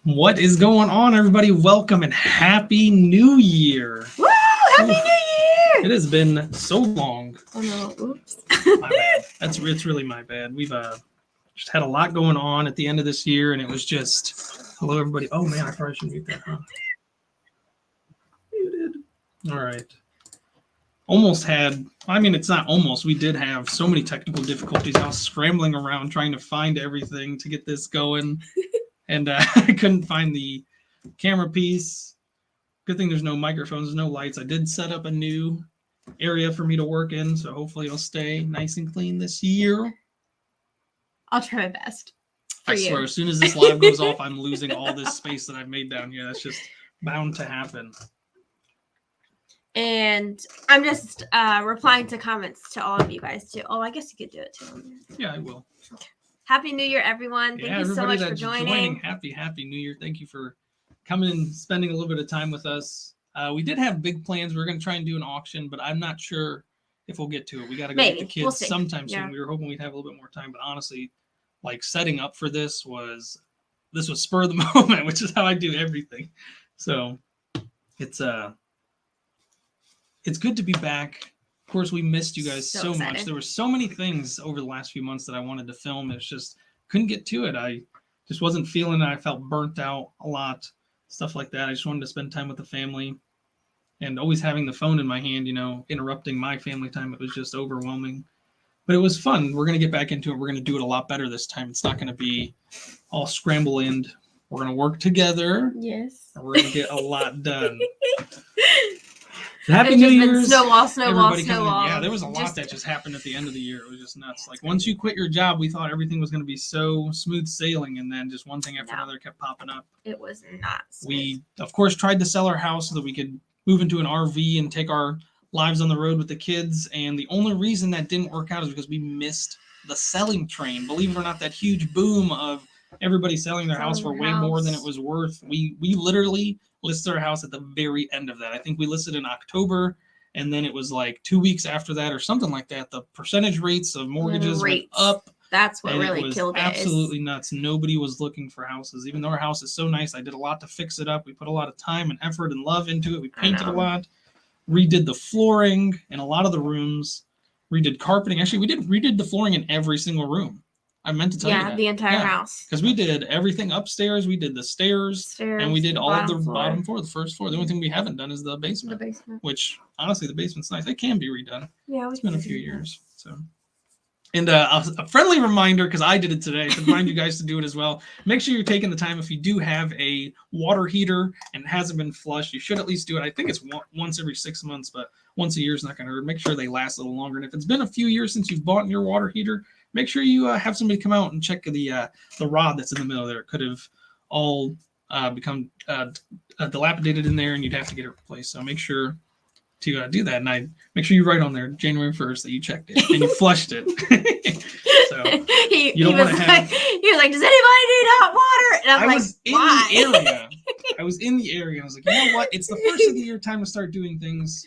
What is going on, everybody? Welcome and Happy New Year. Woo! Happy New Year! It has been so long. Oh no, oops. My bad. It's really my bad. We've just had a lot going on at the end of this year, and it was just hello, everybody. Oh man, I probably should mute that, huh? Muted. All right. Almost had. I mean, it's not almost. We did have so many technical difficulties. I was scrambling around trying to find everything to get this going, and I couldn't find the camera piece. Good thing there's no microphones, no lights. I did set up a new area for me to work in, so hopefully it'll stay nice and clean this year. I'll try my best. I swear, as soon as this live goes off, I'm losing all this space that I've made down here. That's just bound to happen. And I'm just replying to comments to all of you guys too. Oh, I guess you could do it too. Yeah, I will. Happy New Year, everyone. Thank you so much for joining. Happy New Year. Thank you for coming and spending a little bit of time with us. We did have big plans. We're going to try and do an auction, but I'm not sure if we'll get to it. We got to go get the kids sometime soon. We were hoping we'd have a little bit more time, but honestly, like setting up for this was spur of the moment, which is how I do everything. So it's good to be back. Of course, we missed you guys so much. There were so many things over the last few months that I wanted to film. It's just couldn't get to it. I just wasn't feeling it. I felt burnt out a lot, stuff like that. I just wanted to spend time with the family, and always having the phone in my hand, interrupting my family time. It was just overwhelming, but it was fun. We're going to get back into it. We're going to do it a lot better this time. It's not going to be all scramble-end. We're going to work together. Yes. And we're going to get a lot done. Happy New Year's. Snowball. Yeah, there was a lot that just happened at the end of the year. It was just nuts. Like once you quit your job, we thought everything was going to be so smooth sailing, and then just one thing after another kept popping up. It was not smooth. We, of course, tried to sell our house so that we could move into an RV and take our lives on the road with the kids. And the only reason that didn't work out is because we missed the selling train. Believe it or not, that huge boom of everybody selling their house for way more than it was worth. We literally listed our house at the very end of that. I think we listed in October, and then it was like 2 weeks after that or something like that. The percentage rates of mortgages went up. That's what really killed it. Absolutely nuts. Nobody was looking for houses. Even though our house is so nice, I did a lot to fix it up. We put a lot of time and effort and love into it. We painted a lot, redid the flooring in a lot of the rooms, redid carpeting. Actually, redid the flooring in every single room. I meant to tell you that. Yeah, the entire house. Because we did everything upstairs. We did the stairs and we did all of the bottom floor, the first floor. The only thing we haven't done is the basement. Which, honestly, the basement's nice. It can be redone. Yeah, it's been a few years. So, and a friendly reminder, because I did it today, to remind you guys to do it as well. Make sure you're taking the time. If you do have a water heater and it hasn't been flushed, you should at least do it. I think it's once every 6 months, but once a year is not going to hurt. Make sure they last a little longer. And if it's been a few years since you've bought your water heater, make sure you have somebody come out and check the rod that's in the middle there. It could have all become dilapidated in there, and you'd have to get it replaced. So make sure to do that. And I make sure you write on there January 1st that you checked it and you flushed it. So you don't want to have. He was like, "Does anybody need hot water?" And I'm like, "Why?" I was in the area. I was like, "You know what? It's the first of the year. Time to start doing things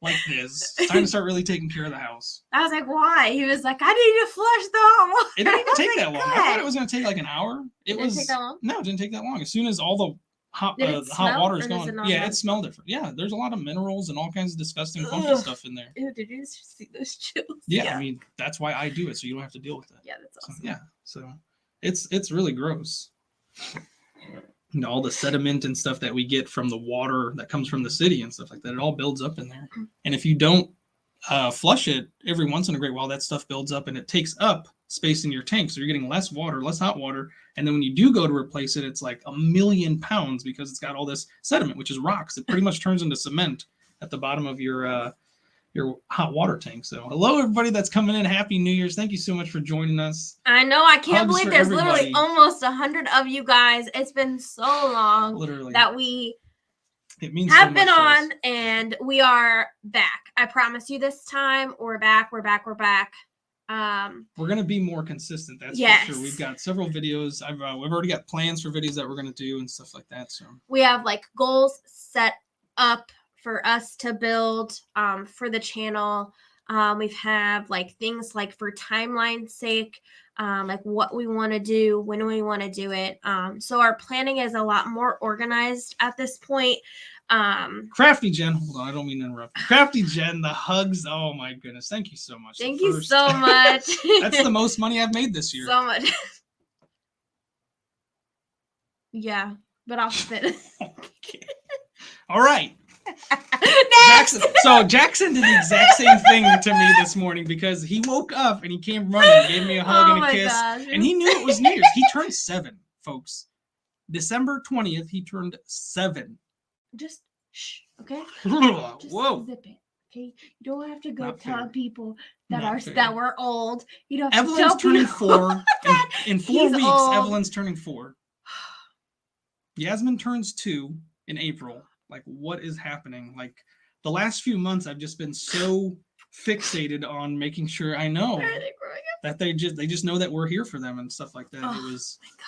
like this. It's time to start really taking care of the house." I was like, "Why?" He was like, "I need to flush the hot water." It didn't even take that long. I thought it was going to take like an hour. It didn't take that long? No, it didn't take that long. As soon as all the hot water is gone. Yeah, it smelled different. Yeah, there's a lot of minerals and all kinds of disgusting funky stuff in there. Ew, did you see those chills? Yeah, I mean, that's why I do it, so you don't have to deal with that. Yeah, that's awesome. So it's really gross. All the sediment and stuff that we get from the water that comes from the city and stuff like that, it all builds up in there. And if you don't flush it every once in a great while, that stuff builds up and it takes up space in your tank. So you're getting less water, less hot water. And then when you do go to replace it, it's like 1,000,000 pounds because it's got all this sediment, which is rocks. It pretty much turns into cement at the bottom of your hot water tank. So hello, everybody that's coming in. Happy New Year's. Thank you so much for joining us. I know. I can't believe there's literally almost 100 of you guys. It's been so long that we have been on, and we are back. I promise you this time we're back. We're back. We're going to be more consistent. That's for sure. We've got several videos. We've already got plans for videos that we're going to do and stuff like that. So we have like goals set up for us to build for the channel. We've have like things like for timeline's sake. like what we want to do, when we want to do it. So our planning is a lot more organized at this point. Crafty Jen, hold on, I don't mean to interrupt. Crafty Jen, the hugs. Oh my goodness, thank you so much. Thank you so much. That's the most money I've made this year. So much. Yeah, but I'll spit. Okay. All right. Jackson. So Jackson did the exact same thing to me this morning because he woke up and he came running, gave me a hug and a kiss, and he knew it was New Year's. He turned 7, folks. December 20th, he turned 7. Just shh, okay? Just Whoa. Zip it, okay? You don't have to go Not tell fair. people that Not fair. that we're old. You don't have Evelyn's to tell turning people 4. In 4 weeks, old. Evelyn's turning 4. Yasmin turns 2 in April. Like, what is happening? Like, the last few months, I've just been so fixated on making sure I know that they just know that we're here for them and stuff like that. Oh,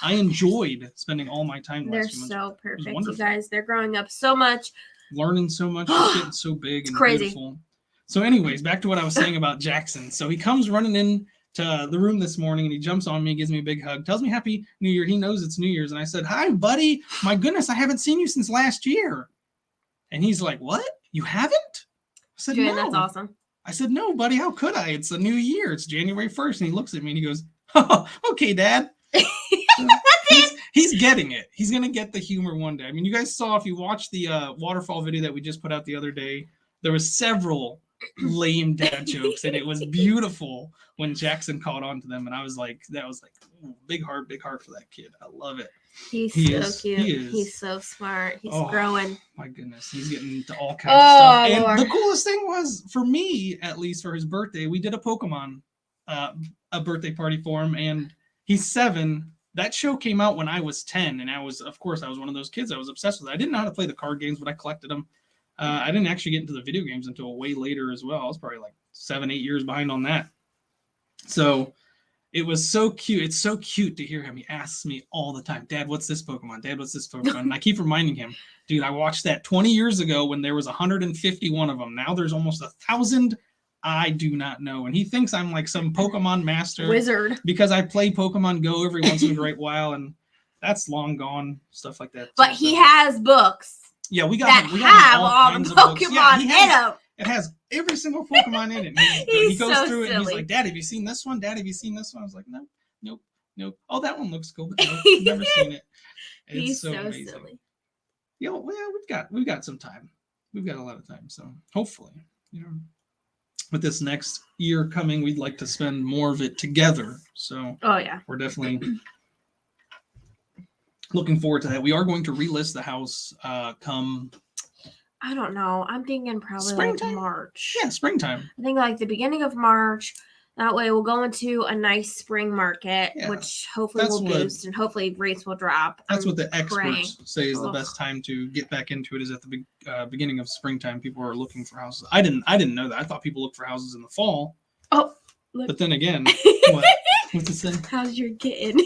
I enjoyed spending all my time. They're so perfect, you guys. They're growing up so much, learning so much, just getting so big and crazy. Beautiful. So, anyways, back to what I was saying about Jackson. So he comes running in to the room this morning and he jumps on me, gives me a big hug, tells me Happy New Year. He knows it's New Year's, and I said, "Hi, buddy. My goodness, I haven't seen you since last year." And he's like, "What? You haven't?" I said, "No." That's awesome. I said, "No, buddy, how could I? It's a new year. It's January 1st. And he looks at me and he goes, "Oh, okay, Dad." He's getting it. He's going to get the humor one day. I mean, you guys saw, if you watched the waterfall video that we just put out the other day, there was several lame dad jokes, and it was beautiful when Jackson caught on to them. And I was like, ooh, big heart for that kid. I love it. He's so cute. He's so smart. He's growing. My goodness. He's getting into all kinds of stuff. And Lord. the coolest thing was, for me, at least for his birthday, we did a Pokemon a birthday party for him, and he's 7. That show came out when I was 10, and I was one of those kids. I was obsessed with it. I didn't know how to play the card games, but I collected them. I didn't actually get into the video games until way later as well. I was probably like 7-8 years behind on that. So it was so cute. It's so cute to hear him. He asks me all the time, "Dad, what's this Pokemon? Dad, what's this Pokemon?" And I keep reminding him, "Dude, I watched that 20 years ago when there was 151 of them. Now there's almost 1,000. I do not know." And he thinks I'm like some Pokemon master wizard because I play Pokemon Go every once in a great while, and that's long gone, stuff like that. But he has books. Yeah, we got all the Pokemon in them. It has every single Pokemon in it. He goes through it and he's like, "Dad, have you seen this one? Dad, have you seen this one?" I was like, "No, nope. Oh, that one looks cool, but no, I've never seen it." He's so amazing. silly. Yeah, well, we've got some time. We've got a lot of time, so hopefully, with this next year coming, we'd like to spend more of it together. So, we're definitely looking forward to that. We are going to relist the house come, I don't know. I'm thinking probably springtime? Like March. Yeah, springtime. I think like the beginning of March. That way we'll go into a nice spring market, which hopefully will boost and hopefully rates will drop. That's what the experts say is the best time to get back into it, is at the beginning of springtime. People are looking for houses. I didn't know that. I thought people look for houses in the fall. Oh, look. But then again, what's it say? How's your kitten?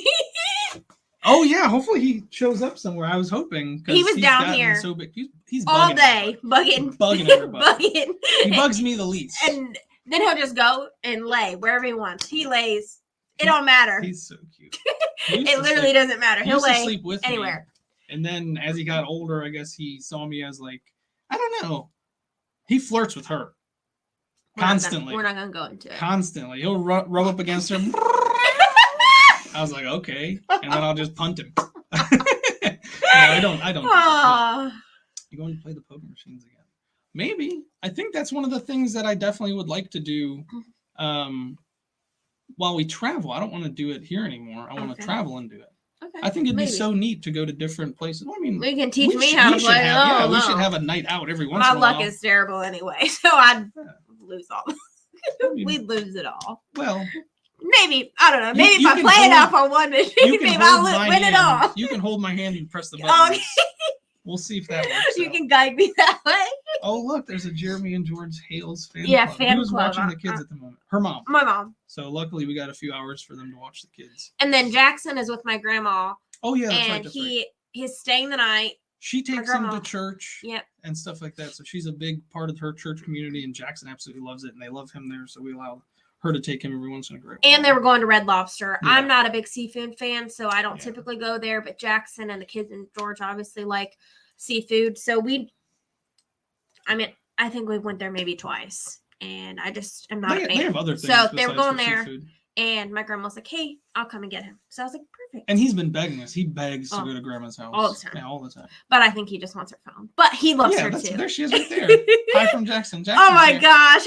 Oh yeah, hopefully he shows up somewhere. I was hoping, he was down here so big. He's all day bugging everybody. He bugs me the least. And then he'll just go and lay wherever he wants. He lays. It don't matter. He's so cute. It literally doesn't matter. He'll lay sleep with anywhere. Me. And then as he got older, I guess he saw me as like, I don't know. He flirts with her constantly. We're not gonna go into it. Constantly, he'll rub up against her. I was like, okay, and then I'll just punt him. No, I don't. You going to play the poker machines again? Maybe. I think that's one of the things that I definitely would like to do while we travel. I don't want to do it here anymore. I want to travel and do it. Okay. I think it'd be so neat to go to different places. I mean, we can teach me how to play. We should have a night out every once in a while. My luck is terrible anyway, so I'd lose all. We'd lose it all. Well, maybe, I don't know. Maybe if I play enough on one mission, maybe I'll win it all. You can hold my hand and press the button. Okay. We'll see if that works. You can guide me that way. Oh, look, there's a Jeremy and George Hales fan club. Fan Who's club. watching the kids at the moment? Her mom. My mom. So luckily we got a few hours for them to watch the kids. And then Jackson is with my grandma. Oh, yeah, that's right. And he's staying the night. She takes him to church and stuff like that. So she's a big part of her church community, and Jackson absolutely loves it, and they love him there. So we allow her to take him every once in a while. And they were going to Red Lobster. Yeah. I'm not a big seafood fan, so I don't typically go there. But Jackson and the kids and George obviously like seafood. So I think we went there maybe twice. And I just am not a fan. They have other things. So they were going there. Seafood. And my grandma was like, hey, I'll come and get him. So I was like, perfect. And he's been begging us. He begs to go to Grandma's house. All the time. Yeah, all the time. But I think he just wants her phone. But he loves her too. There she is right there. Hi from Jackson. Oh my gosh.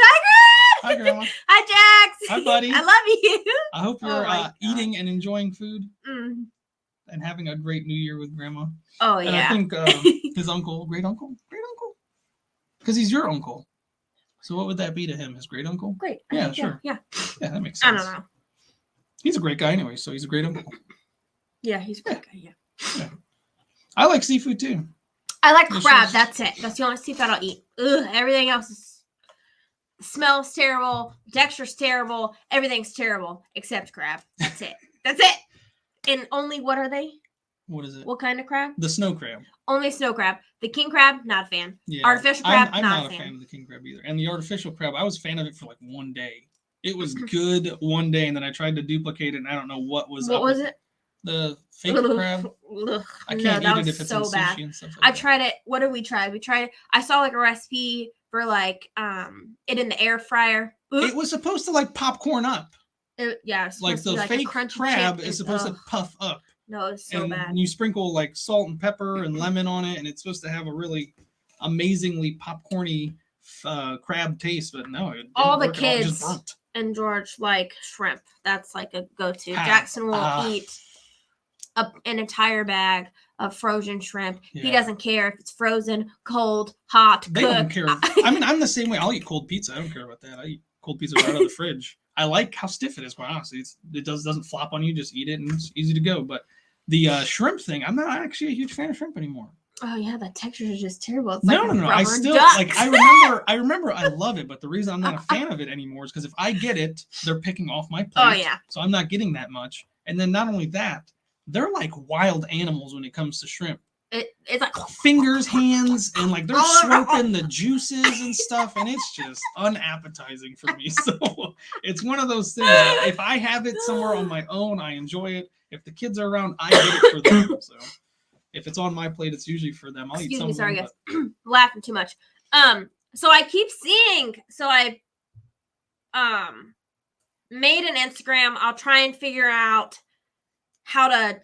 Hi, Grandma. Hi, Jax. Hi, buddy. I love you. I hope you're eating and enjoying food and having a great New Year with Grandma. Oh, and yeah. I think his great uncle, because he's your uncle. So what would that be to him? His great uncle? Great. Yeah, sure. Yeah, that makes sense. I don't know. He's a great guy anyway, so he's a great uncle. Yeah, he's a great guy, yeah. I like seafood too. I like crab. That's it. That's the only seafood I'll eat. Ugh, everything else smells terrible. Texture's terrible. Everything's terrible except crab. That's it. That's it. And only, what are they? What is it? What kind of crab? The snow crab. Only snow crab. The king crab, not a fan. Yeah. Artificial crab, I'm not a fan of the king crab either. And the artificial crab, I was a fan of it for like one day. It was good one day, and then I tried to duplicate it, and I don't know what was What was it? The fake crab. I can't eat it if it's so in sushi bad. And stuff like I tried it. What did we try? I saw like a recipe for like it in the air fryer. It was supposed to like popcorn up. Like the fake crab is supposed to puff up. No, it's so bad. And you sprinkle like salt and pepper and lemon on it, and it's supposed to have a really amazingly popcorny crab taste, but no, it all the kids just burnt. And George like shrimp. That's like a go-to. Jackson will eat an entire bag of frozen shrimp. Yeah. He doesn't care if it's frozen, cold, hot, They cooked. don't care. I mean, I'm the same way. I'll eat cold pizza. I don't care about that. I eat cold pizza right out of the fridge. I like how stiff it is, quite honestly. It doesn't flop on you. Just eat it, and it's easy to go. But the shrimp thing, I'm not actually a huge fan of shrimp anymore. Oh yeah, the texture is just terrible. It's no. I still like. I remember. I love it, but the reason I'm not a fan of it anymore is because if I get it, they're picking off my plate. Oh yeah. So I'm not getting that much. And then not only that, they're like wild animals when it comes to shrimp. It's like fingers, hands, and like they're slurping the juices and stuff, and it's just unappetizing for me. So it's one of those things. If I have it somewhere on my own, I enjoy it. If the kids are around, I get it for them. So if it's on my plate, it's usually for them. I'll eat some. Sorry, guys. Laughing too much. So I keep seeing. So I made an Instagram. I'll try and figure out how to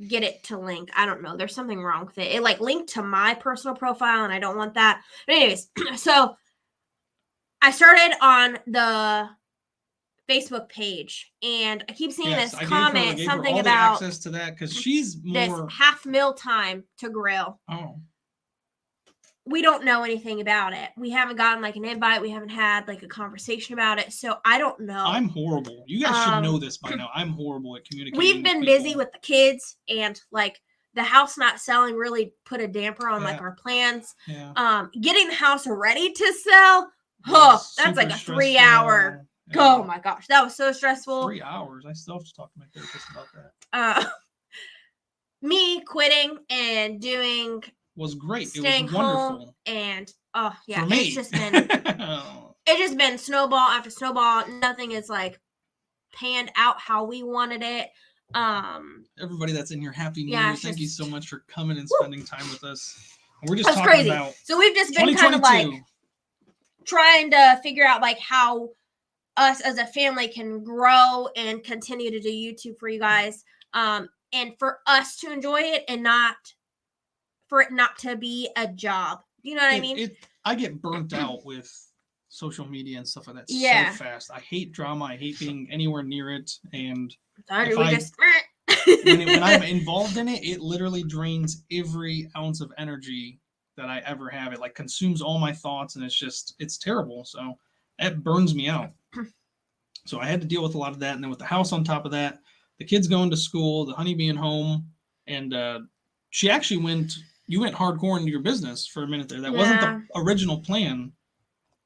get it to link. I don't know. There's something wrong with it. It like linked to my personal profile, and I don't want that. But anyways, so I started on the Facebook page, and I keep seeing this comment, something about access to that because she's more this half meal time to grill. Oh. We don't know anything about it. We haven't gotten like an invite. We haven't had like a conversation about it. So I don't know. I'm horrible. You guys should know this by now. I'm horrible at communicating. We've been busy with the kids, and like the house not selling really put a damper on like our plans. Yeah. Getting the house ready to sell. Oh, that's like a 3-hour. Yeah. Oh my gosh, that was so stressful. 3 hours. I still have to talk to my therapist about that. Me quitting and doing was great. Staying it was wonderful. Home and yeah, it's just been snowball after snowball. Nothing is like panned out how we wanted it. Everybody that's in here, happy New Year. Thank you so much for coming and spending time with us. We're just talking crazy. About so we've just been kind of like trying to figure out like how us as a family can grow and continue to do YouTube for you guys. And for us to enjoy it and not for it not to be a job. You know what I mean? I get burnt out with social media and stuff like that so fast. I hate drama. I hate being anywhere near it. And when I'm involved in it, it literally drains every ounce of energy that I ever have. It like consumes all my thoughts, and it's terrible. So that burns me out. So I had to deal with a lot of that. And then with the house on top of that, the kids going to school, the honey being home, and she actually you went hardcore into your business for a minute there. That wasn't the original plan,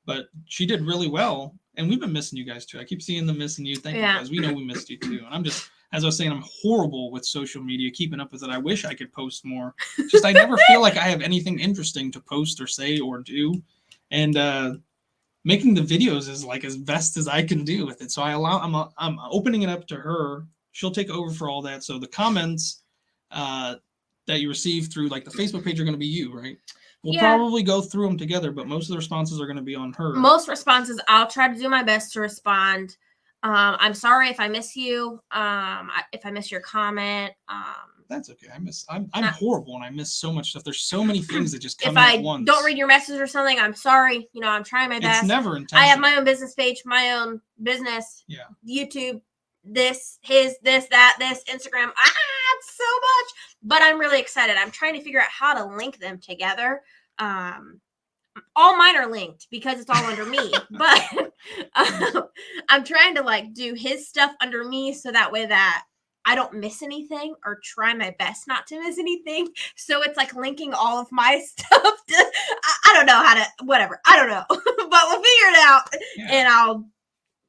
but she did really well. And we've been missing you guys too. I keep seeing them missing you. Thank you guys. We know we missed you too. And I'm just, as I was saying, I'm horrible with social media, keeping up with it. I wish I could post more. Just I never feel like I have anything interesting to post or say or do. And making the videos is like as best as I can do with it. So I'm opening it up to her. She'll take over for all that. So the comments that you receive through like the Facebook page are going to be you, right? We'll probably go through them together, but most of the responses are going to be on her. Most responses, I'll try to do my best to respond. I'm sorry if I miss you. If I miss your comment. That's okay. I'm horrible and I miss so much stuff. There's so many things that just come at once. If I don't read your message or something, I'm sorry. You know, I'm trying my best. It's never intentional. I have my own business page, my own business. Yeah. YouTube, this, that, Instagram. It's so much. But I'm really excited. I'm trying to figure out how to link them together. All mine are linked because it's all under me. But I'm trying to like do his stuff under me so that way that I don't miss anything or try my best not to miss anything. So it's like linking all of my stuff to, I don't know how to, whatever. I don't know, but we'll figure it out. Yeah. And I'll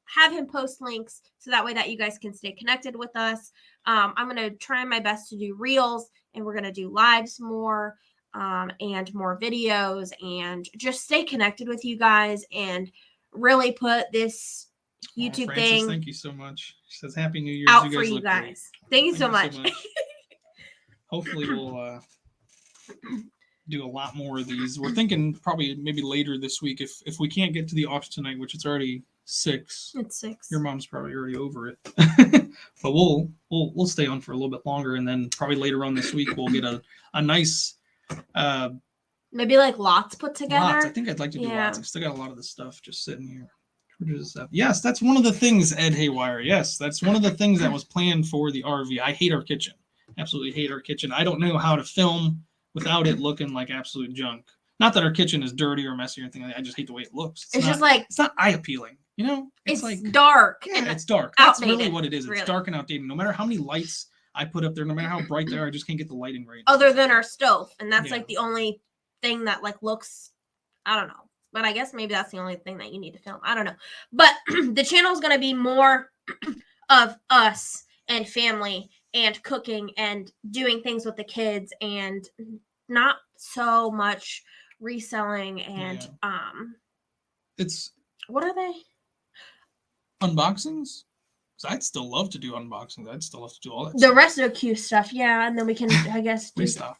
have him post links so that way that you guys can stay connected with us. I'm going to try my best to do reels, and we're going to do lives more, and more videos, and just stay connected with you guys and really put this YouTube Francis, thing. Thank you so much. She says Happy New Year out for you guys. Thank you so much. Hopefully we'll do a lot more of these. We're thinking probably maybe later this week if we can't get to the auction tonight, which it's already 6. It's 6. Your mom's probably already over it. But we'll stay on for a little bit longer, and then probably later on this week we'll get a nice maybe like lots put together. Lots. I think I'd like to do lots. I've still got a lot of the stuff just sitting here. Yes, that's one of the things, Ed Haywire. Yes, that's one of the things that was planned for the RV. I hate our kitchen. Absolutely hate our kitchen. I don't know how to film without it looking like absolute junk. Not that our kitchen is dirty or messy or anything like that. I just hate the way it looks. It's just like it's not eye appealing. You know, it's like dark. Yeah, it's dark. That's really what it is. It's dark and outdated. No matter how many lights I put up there, no matter how bright they are, I just can't get the lighting right. Other than our stove, and that's like the only thing that like looks. I don't know. But I guess maybe that's the only thing that you need to film. I don't know. But the channel is going to be more of us and family and cooking and doing things with the kids, and not so much reselling and it's what are they? Unboxings? So I'd still love to do unboxings. I'd still love to do all that. The RESTOQ stuff, yeah, and then we can, I guess, do restock.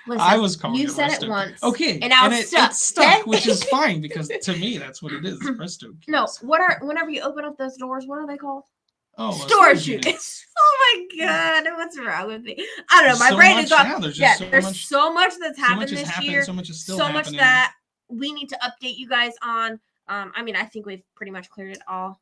Listen, I was calling you it said RESTOQ. it once. Okay. And now it's stuck. It's stuck, which is fine because to me that's what it is. RESTOQ. No, whenever you open up those doors, what are they called? Oh, storage units. Oh my god, what's wrong with me? I don't know. My brain is off. There's so much that's happened this year. So much is still happening. So much that we need to update you guys on. I mean, I think we've pretty much cleared it all.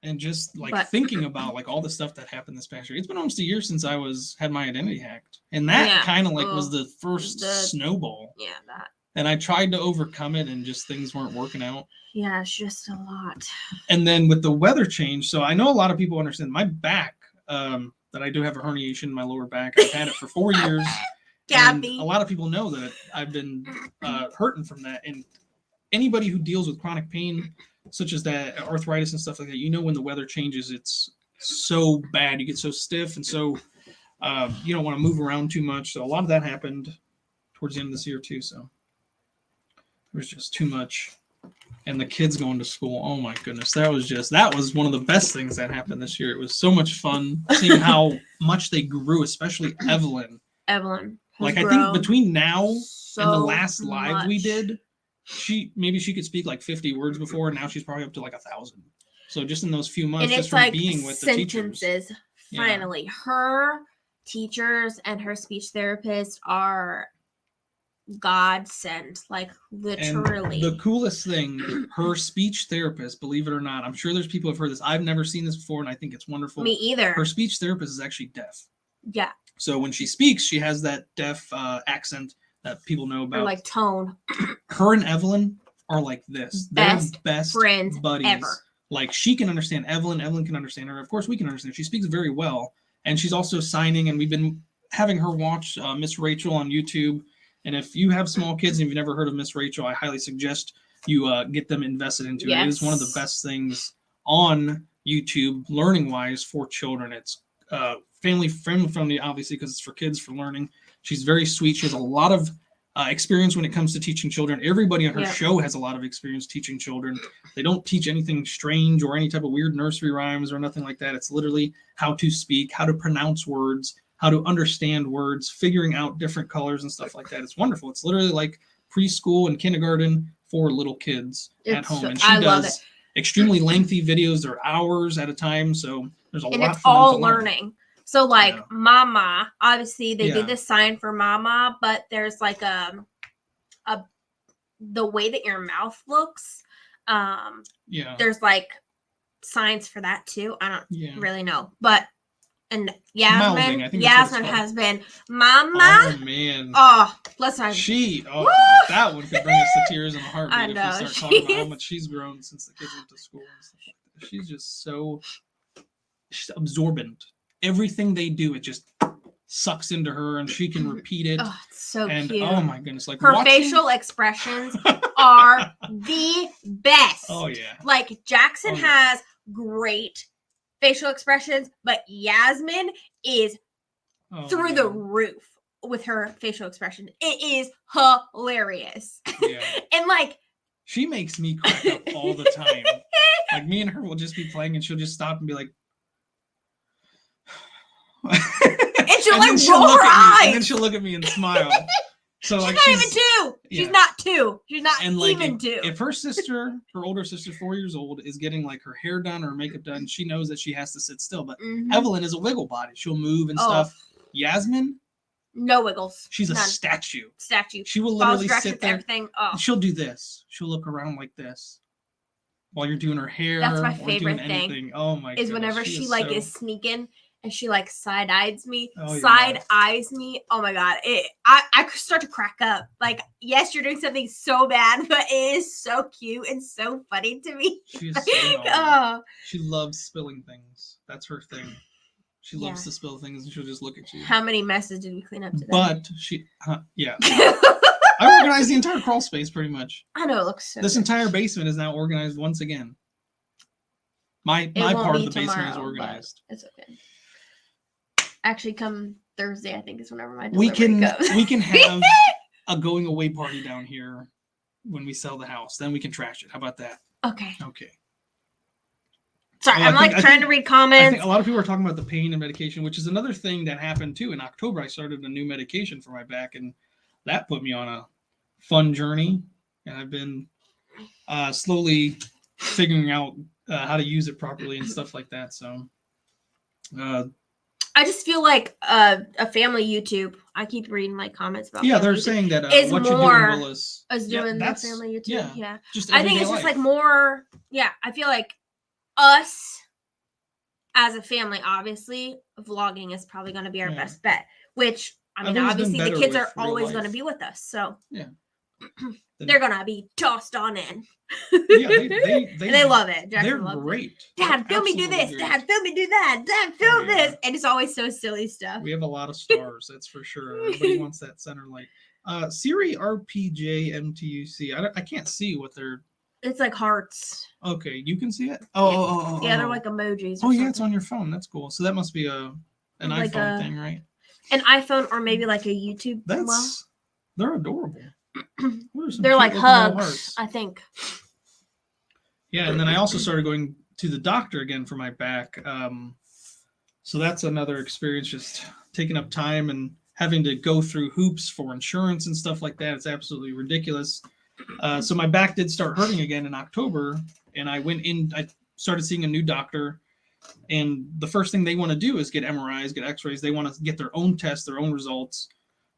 And just like thinking about like all the stuff that happened this past year. It's been almost a year since I had my identity hacked. And that kind of like was the first snowball. Yeah, that. And I tried to overcome it and just things weren't working out. Yeah, it's just a lot. And then with the weather change, so I know a lot of people understand my back, that I do have a herniation in my lower back. I've had it for 4 years. Gabby. A lot of people know that I've been hurting from that. And anybody who deals with chronic pain, such as that arthritis and stuff like that, you know when the weather changes, it's so bad. You get so stiff, and so you don't want to move around too much. So a lot of that happened towards the end of this year too. So there was just too much. And the kids going to school, oh my goodness, that was one of the best things that happened this year. It was so much fun seeing how much they grew, especially Evelyn. Like I think between now and the last live we did, she could speak like 50 words before, and now she's probably up to like 1,000. So just in those few months, and just it's from like being with the teachers. Finally, her teachers and her speech therapist are godsend, like literally. And the coolest thing, her speech therapist, believe it or not, I'm sure there's people who've heard this. I've never seen this before, and I think it's wonderful. Me either. Her speech therapist is actually deaf. Yeah. So when she speaks, she has that deaf accent that people know about. Or like tone. Her and Evelyn are like this. They're best friends buddies ever. Like she can understand Evelyn. Evelyn can understand her. Of course, we can understand her. She speaks very well. And she's also signing, and we've been having her watch Miss Rachel on YouTube. And if you have small kids and you've never heard of Miss Rachel, I highly suggest you get them invested into it. It is one of the best things on YouTube, learning-wise, for children. It's family friendly, obviously, because it's for kids, for learning. She's very sweet. She has a lot of experience when it comes to teaching children. Everybody on her show has a lot of experience teaching children. They don't teach anything strange or any type of weird nursery rhymes or nothing like that. It's literally how to speak, how to pronounce words, how to understand words, figuring out different colors and stuff like that. It's wonderful. It's literally like preschool and kindergarten for little kids at home. And she does extremely lengthy videos. They're hours at a time. So there's a lot. And it's all learning. So like mama, obviously they do this sign for mama, but there's like the way that your mouth looks. There's like signs for that too. I don't really know, but and Yasmin has been mama. Oh man. Oh, let's not. That one could bring us to tears in a heartbeat if we start talking about how much she's grown since the kids went to school and stuff like that. She's just she's absorbent. Everything they do, it just sucks into her, and she can repeat it. Oh, it's so cute. Oh my goodness! Like her facial expressions are the best. Oh yeah. Like Jackson has great facial expressions, but Yasmin is through the roof with her facial expression. It is hilarious. Yeah. And like she makes me crack up all the time. Like me and her will just be playing, and she'll just stop and be like. And she'll like roll her eyes. And then she'll look at me and smile. So she's not even 2. Yeah. She's not 2. She's not even 2. If her older sister, 4 years old, is getting like her hair done or makeup done, she knows that she has to sit still. But Evelyn is a wiggle body. She'll move and stuff. Yasmin, no wiggles. She's a statue. She will literally sit there. Everything. Oh. She'll do this. She'll look around like this while you're doing her hair. That's my favorite thing. Anything. Oh my! Is whenever she is sneaking. And she like side-eyes me. Side-eyes me. Oh my god. I could start to crack up. Like, yes, you're doing something so bad, but it is so cute and so funny to me. She's so She loves spilling things. That's her thing. She loves to spill things, and she'll just look at you. How many messes did we clean up today? But I organized the entire crawl space pretty much. I know, it looks so This entire basement is now organized once again. My part of the basement is organized. It's okay. Actually, come Thursday, I think is whenever my delivery goes. We can have a going away party down here when we sell the house. Then we can trash it. How about that? Okay. Sorry, I'm trying to read comments. I think a lot of people are talking about the pain and medication, which is another thing that happened too. In October, I started a new medication for my back, and that put me on a fun journey. And I've been slowly figuring out how to use it properly and stuff like that. So. I just feel like a family YouTube. I keep reading like comments about. Yeah, they're saying that is what more you're doing, Will, is doing the family YouTube. Yeah. I think it's just like more. Yeah, I feel like us as a family, obviously, vlogging is probably going to be our best bet. Which I mean, obviously, the kids are always going to be with us, so they're gonna be tossed on in. They love it. Jackson they're great. Dad, film me do this. Great. Dad, film me do that. Dad, film this. And it's always so silly stuff. We have a lot of stars, that's for sure. Everybody wants that center light. Siri RPJ MTUC. I can't see what they're. It's like hearts. Okay, you can see it. Yeah, they're like emojis. It's on your phone. That's cool. So that must be an like iPhone thing, right? An iPhone or maybe like a YouTube. They're adorable. They're like hugs, I think. Yeah, and then I also started going to the doctor again for my back. So that's another experience, just taking up time and having to go through hoops for insurance and stuff like that. It's absolutely ridiculous. So my back did start hurting again in October, and I started seeing a new doctor. And the first thing they want to do is get MRIs, get x-rays. They want to get their own tests, their own results.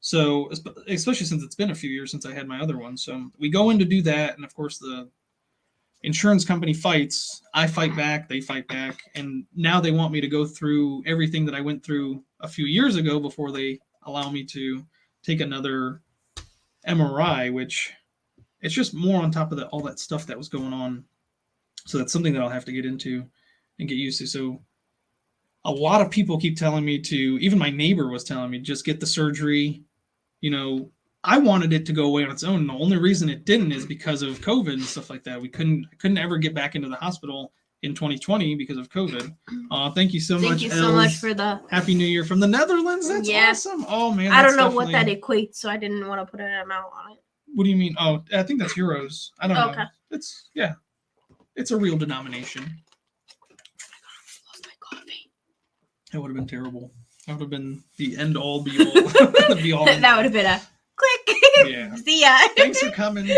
So especially since it's been a few years since I had my other one. So we go in to do that. And of course, the insurance company fights. I fight back. They fight back. And now they want me to go through everything that I went through a few years ago before they allow me to take another MRI, which it's just more on top of all that stuff that was going on. So that's something that I'll have to get into and get used to. So a lot of people keep telling me even my neighbor was telling me, just get the surgery. You know, I wanted it to go away on its own. And the only reason it didn't is because of COVID and stuff like that. I couldn't ever get back into the hospital in 2020 because of COVID. Thank you so much. Thank you so much for the Happy New Year from the Netherlands. That's awesome. Oh man, I don't know what that equates, so I didn't want to put an amount on it. What do you mean? Oh, I think that's euros. I don't know. It's it's a real denomination. Oh my god, I lost my coffee. That would have been terrible. That would have been the end all be all. That would have been a click. Yeah. See ya. Thanks for coming.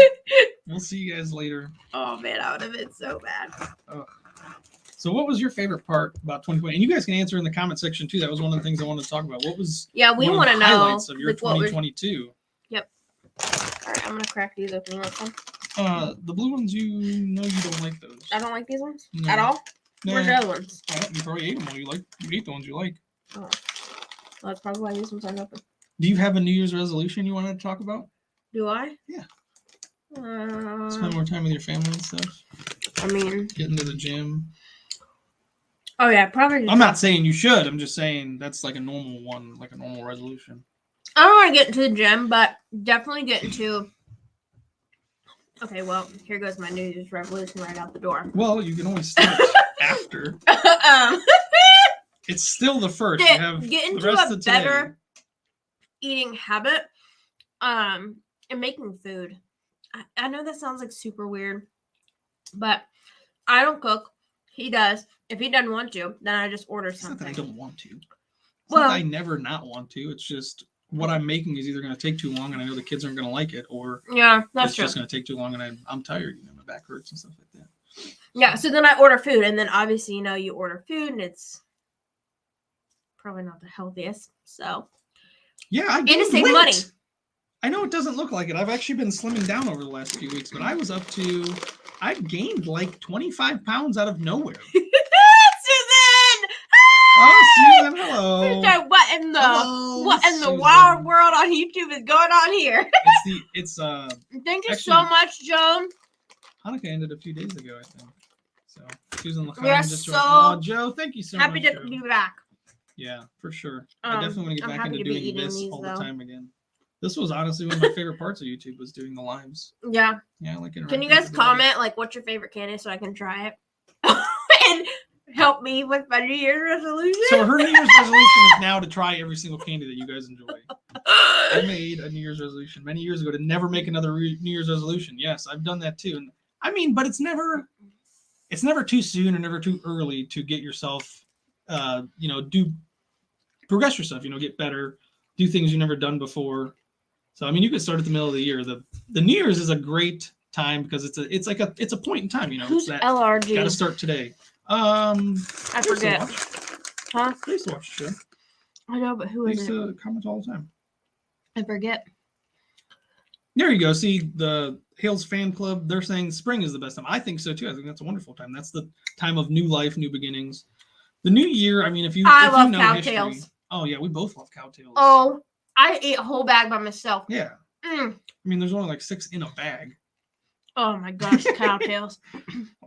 We'll see you guys later. Oh man, that would have been so bad. So what was your favorite part about 2020? And you guys can answer in the comment section too. That was one of the things I wanted to talk about. What was we want to know highlights of your 2022? Yep. All right, I'm gonna crack these open. You want some? The blue ones, you know you don't like those. I don't like these ones at all. Nah. Where's the other ones? You probably ate them all. You ate the ones you like. Oh, well, that's probably why these ones aren't open. Do you have a New Year's resolution you wanted to talk about? Do I? Yeah. Spend more time with your family and stuff. I mean, get into the gym. Oh yeah, probably. I'm not saying you should. I'm just saying that's like a normal one, like a normal resolution. I don't want to get into the gym, but definitely get into. Okay, well, here goes my New Year's resolution right out the door. Well, you can always start after. It's still the first. Get into a better eating habit, and making food. I know that sounds like super weird, but I don't cook. He does. If he doesn't want to, then I just order something. It's not that I don't want to. It's not that I never not want to. It's just what I'm making is either going to take too long, and I know the kids aren't going to like it, or that's just going to take too long, and I'm tired. My back hurts and stuff like that. Yeah. So then I order food, and then obviously you order food, and it's probably not the healthiest. So and to save money. I know it doesn't look like it. I've actually been slimming down over the last few weeks, but I've gained like 25 pounds out of nowhere. Susan! Oh, Susan, hello. What in the wild world on YouTube is going on here? Thank you so much, Joan. Hanukkah ended a few days ago, I think. So Susan We're so Joe, thank you so much. Happy to be back. Yeah, for sure. I definitely want to get back into doing this all the time again. This was honestly one of my favorite parts of YouTube was doing the lives. Yeah. Yeah, I like it. Can you guys comment what's your favorite candy so I can try it and help me with my New Year's resolution? So her New Year's resolution is now to try every single candy that you guys enjoy. I made a New Year's resolution many years ago to never make another New Year's resolution. Yes, I've done that too. And but it's never too soon or never too early to get yourself, progress yourself. Get better, do things you've never done before. So you could start at the middle of the year. The New Year's is a great time because it's a point in time. Who's LRG? Got to start today. I forget. Huh? I used to watch the show. I know, but who is it? I used to comment all the time. I forget. There you go. See the Hales fan club. They're saying spring is the best time. I think so too. I think that's a wonderful time. That's the time of new life, new beginnings. The new year. If you love know cowtails. History, oh yeah, we both love cowtails. Oh. I ate a whole bag by myself. Yeah. There's only like 6 in a bag. Oh my gosh, cowtails.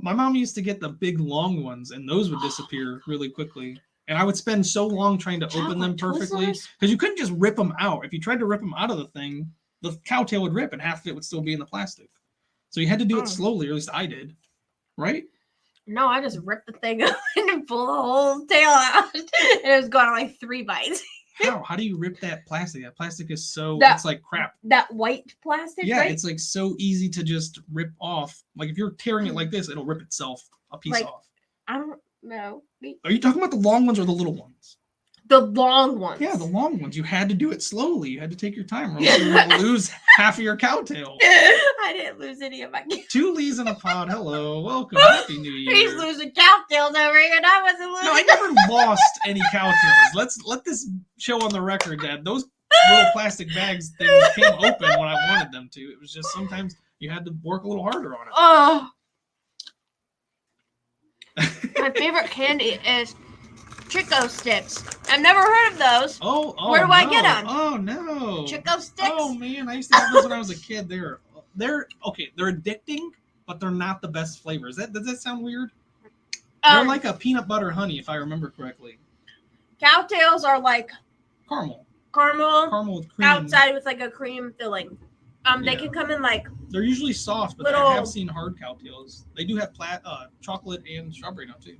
My mom used to get the big long ones, and those would disappear really quickly. And I would spend so long trying to open them perfectly because you couldn't just rip them out. If you tried to rip them out of the thing, the cowtail would rip, and half of it would still be in the plastic. So you had to do it slowly, or at least I did. Right? No, I just ripped the thing open and pulled the whole tail out, and it was going on like 3 bites. How do you rip that plastic? That plastic is it's like crap. That white plastic, yeah, right? It's like so easy to just rip off. Like if you're tearing it like this, it'll rip itself a piece off. I don't know. Are you talking about the long ones or the little ones? The long ones. Yeah, the long ones. You had to do it slowly. You had to take your time or else you were going to lose half of your cowtail. I didn't lose any of my 2 leaves in a pod. Hello. Welcome. Happy New Year. He's losing cowtails over here and I wasn't losing. No, I never lost any cowtails. Let this show on the record that those little plastic bags things came open when I wanted them to. It was just sometimes you had to work a little harder on it. Oh. My favorite candy is Chico sticks. I've never heard of those. Oh, where do I get them? Oh no, Chico sticks. Oh man, I used to have those when I was a kid. They're okay. They're addicting, but they're not the best flavors. Does that sound weird? They're like a peanut butter honey, if I remember correctly. Cowtails are like caramel with cream outside with like a cream filling. They can come in like They're usually soft, but I have seen hard cowtails. They do have chocolate and strawberry now too.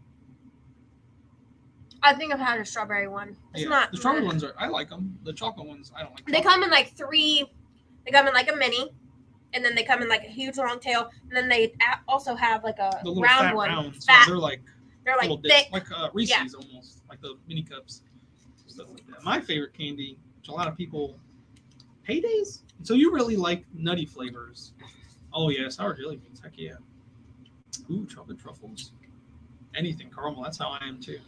I think I've had a strawberry one. It's not the strawberry ones I like them. The chocolate ones I don't like. They come in like 3. They come in like a mini, and then they come in like a huge long tail, and then they also have like a round one. Rounds. Fat. So they're like thick, like Reese's almost, like the mini cups, stuff like that. My favorite candy, which a lot of people, Paydays. So you really like nutty flavors? Oh yeah, sour jelly beans. Heck yeah. Ooh, chocolate truffles. Anything caramel. That's how I am too.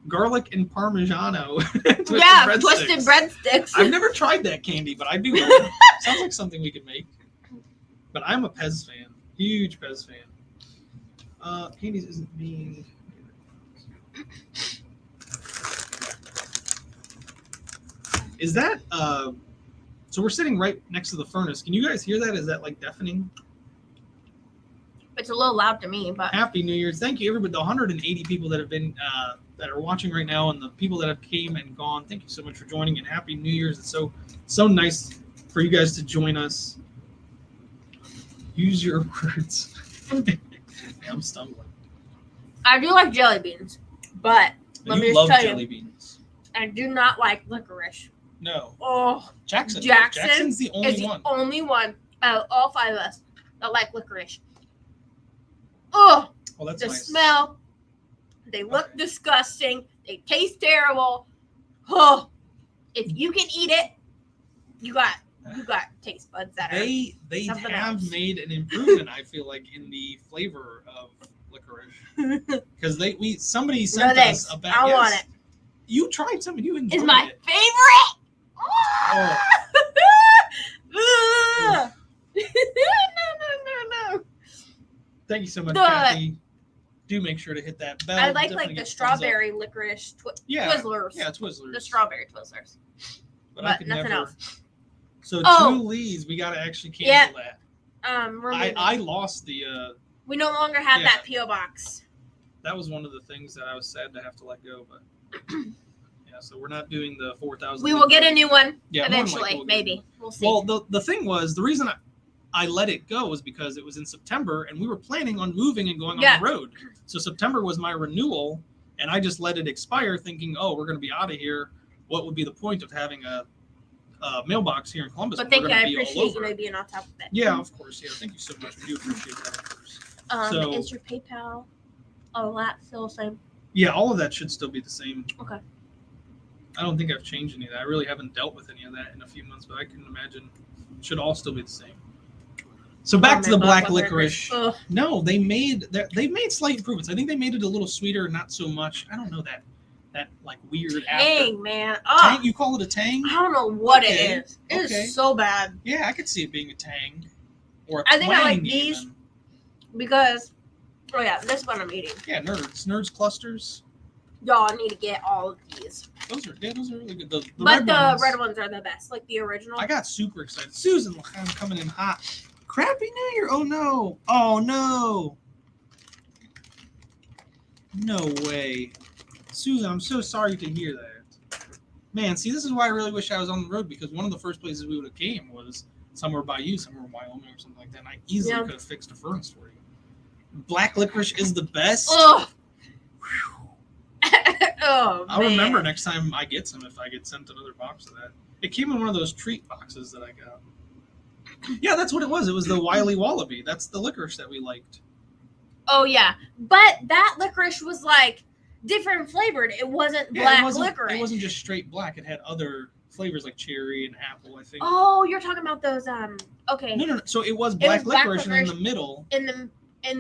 Garlic and Parmigiano. Twisted breadsticks. I've never tried that candy, but I do love it. Sounds like something we could make. But I'm a Pez fan. Huge Pez fan. Candies isn't being... Is that... So we're sitting right next to the furnace. Can you guys hear that? Is that like deafening? It's a little loud to me, but... Happy New Year's. Thank you, everybody. The 180 people that have been... that are watching right now, and the people that have came and gone, thank you so much for joining, and Happy New Year's. It's so nice for you guys to join us. Use your words. I'm stumbling. I do like jelly beans, but let me just tell you, jelly beans. I do not like licorice. No. Oh, Jackson's the only one out of all 5 of us that like licorice. Oh, well, that's the nice. smell. They look disgusting. They taste terrible. Oh, if you can eat it, you got taste buds that they something have else. made an improvement. I feel like in the flavor of licorice because somebody sent us a bag. I want it. You tried some and you enjoyed it. It's my favorite. Oh. No. Thank you so much, Kathy. Do make sure to hit that bell. I like the strawberry licorice Twizzlers. Yeah, Twizzlers. The strawberry Twizzlers. But nothing else. So 2 leads, we gotta actually cancel that. I lost the. We no longer have that PO box. That was one of the things that I was sad to have to let go, but yeah. So we're not doing the 4,000. We will get a new one eventually, we'll maybe. We'll see. Well, the thing was, the reason I let it go was because it was in September and we were planning on moving and going on the road. So September was my renewal and I just let it expire thinking, oh, we're going to be out of here. What would be the point of having a mailbox here in Columbus? But thank you. I appreciate you being on top of it. Yeah, of course. Yeah, thank you so much. We do appreciate that, of course. Is your PayPal still the same? Yeah, all of that should still be the same. Okay. I don't think I've changed any of that. I really haven't dealt with any of that in a few months, but I can imagine it should all still be the same. So back to the black licorice. No, they made slight improvements. I think they made it a little sweeter, not so much. I don't know that like weird tang, man. Tang, you call it a tang? I don't know what it is. It is so bad. Yeah, I could see it being a tang or a I think I like these because this one I'm eating. Yeah, nerds clusters. Y'all need to get all of these. Those are really good. The red ones are the best, like the original. I got super excited. Susan, I'm coming in hot. Crappy New Year! Oh no! Oh no! No way, Susan. I'm so sorry to hear that. Man, see, this is why I really wish I was on the road because one of the first places we would have came was somewhere by you, somewhere in Wyoming or something like that. And I easily could have fixed a furnace for you. Black licorice is the best. Oh. Oh, I'll remember next time I get some if I get sent another box of that. It came in one of those treat boxes that I got. Yeah, that's what it was. It was the Wily Wallaby. That's the licorice that we liked. Oh, yeah. But that licorice was like different flavored. It wasn't black licorice. It wasn't just straight black. It had other flavors like cherry and apple, I think. Oh, you're talking about those, okay. No. So it was black licorice, and in the middle. In the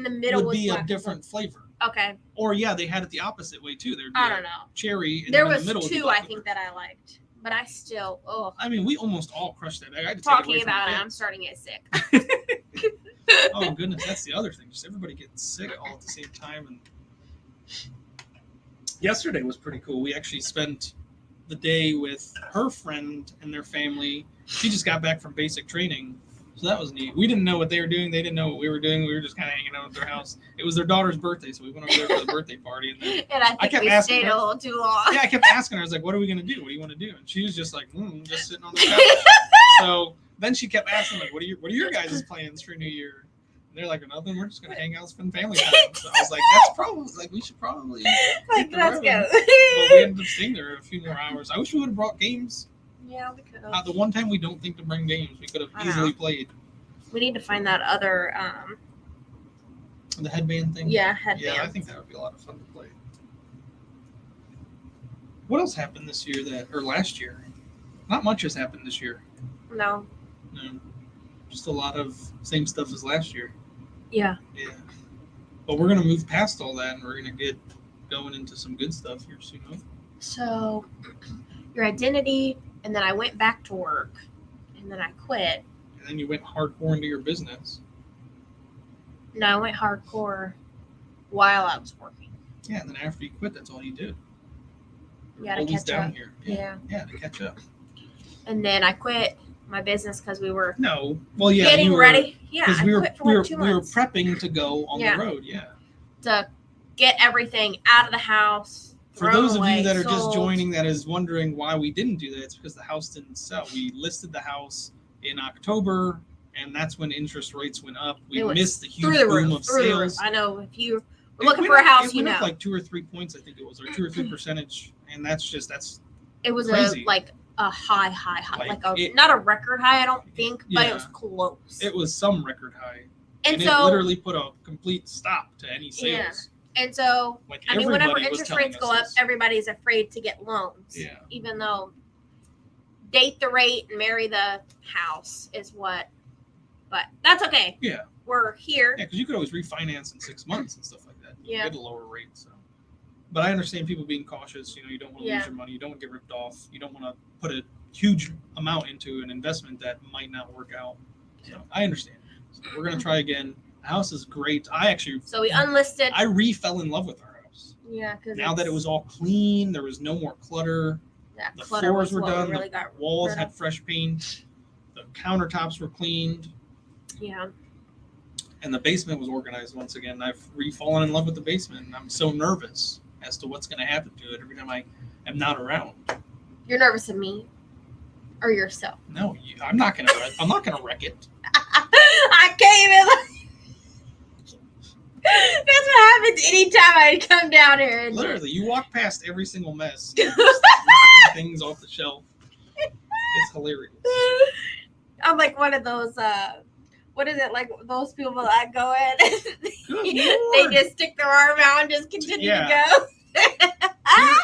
middle would be was a different flavor. Okay. Or they had it the opposite way too. There'd be I don't know. Cherry. And there was in the middle 2 I think that I liked, but I still I mean, we almost all crushed that bag. Talking about it, I'm starting to get sick. Oh goodness, that's the other thing. Just everybody getting sick all at the same time. And yesterday was pretty cool. We actually spent the day with her friend and their family. She just got back from basic training. So that was neat. We didn't know what they were doing. They didn't know what we were doing. We were just kind of hanging out at their house. It was their daughter's birthday, so we went over there for the birthday party. And, then I think we stayed a little too long. Yeah, I kept asking her. I was like, what are we going to do? What do you want to do? And she was just like, just sitting on the couch. So then she kept asking, like, what are your guys' plans for New Year? And they're like, nothing. We're just gonna hang out, spend family time. So I was like, that's probably like we should probably like let's go. But we ended up staying there a few more hours. I wish we would have brought games. Yeah, we could have. The one time we don't think to bring games, we could have easily played. We need to find that other the headband thing. Yeah, headband. Yeah, I think that would be a lot of fun to play. What else happened this year or last year? Not much has happened this year. No. Just a lot of same stuff as last year. Yeah. Yeah. But we're going to move past all that and we're going to get going into some good stuff here soon. So, your identity, and then I went back to work, and then I quit. And then you went hardcore into your business. No, I went hardcore while I was working. Yeah, and then after you quit, that's all you did. Yeah, to catch up. Here. Yeah, to catch up. And then I quit my business because we were getting ready. Yeah, because we were months. prepping to go on the road. Yeah, to get everything out of the house. For those of you that are just joining, that is wondering why we didn't do that, it's because the house didn't sell. We listed the house in October, and that's when interest rates went up. We missed the huge boom of sales. I know if you were looking for a house, it went up like 2 or 3 points, I think it was, or 2 or 3 percentage, and that's it was crazy. a high, not a record high, I don't think, but it was close. It was some record high, and so it literally put a complete stop to any sales. Yeah. And so, whenever interest rates go up, everybody's afraid to get loans. Yeah. Even though date the rate and marry the house is what, but that's okay. Yeah. We're here. Yeah, because you could always refinance in 6 months and stuff like that. Yeah. Get a lower rate. So, but I understand people being cautious. You don't want to lose your money. You don't want to get ripped off. You don't want to put a huge amount into an investment that might not work out. So I understand. So we're gonna try again. The house is great. So we unlisted. I fell in love with our house. Yeah, because now that it was all clean, there was no more clutter. Yeah, the floors were done. The walls had fresh paint. The countertops were cleaned. Yeah. And the basement was organized once again. I've fallen in love with the basement, and I'm so nervous as to what's going to happen to it every time I am not around. You're nervous of me or yourself? No, I'm not going to wreck it. I can't even. That's what happens anytime I come down here. Literally, you walk past every single mess, knocking things off the shelf. It's hilarious. I'm like one of those. What is it, like those people that go in? They just stick their arm out and just continue to go.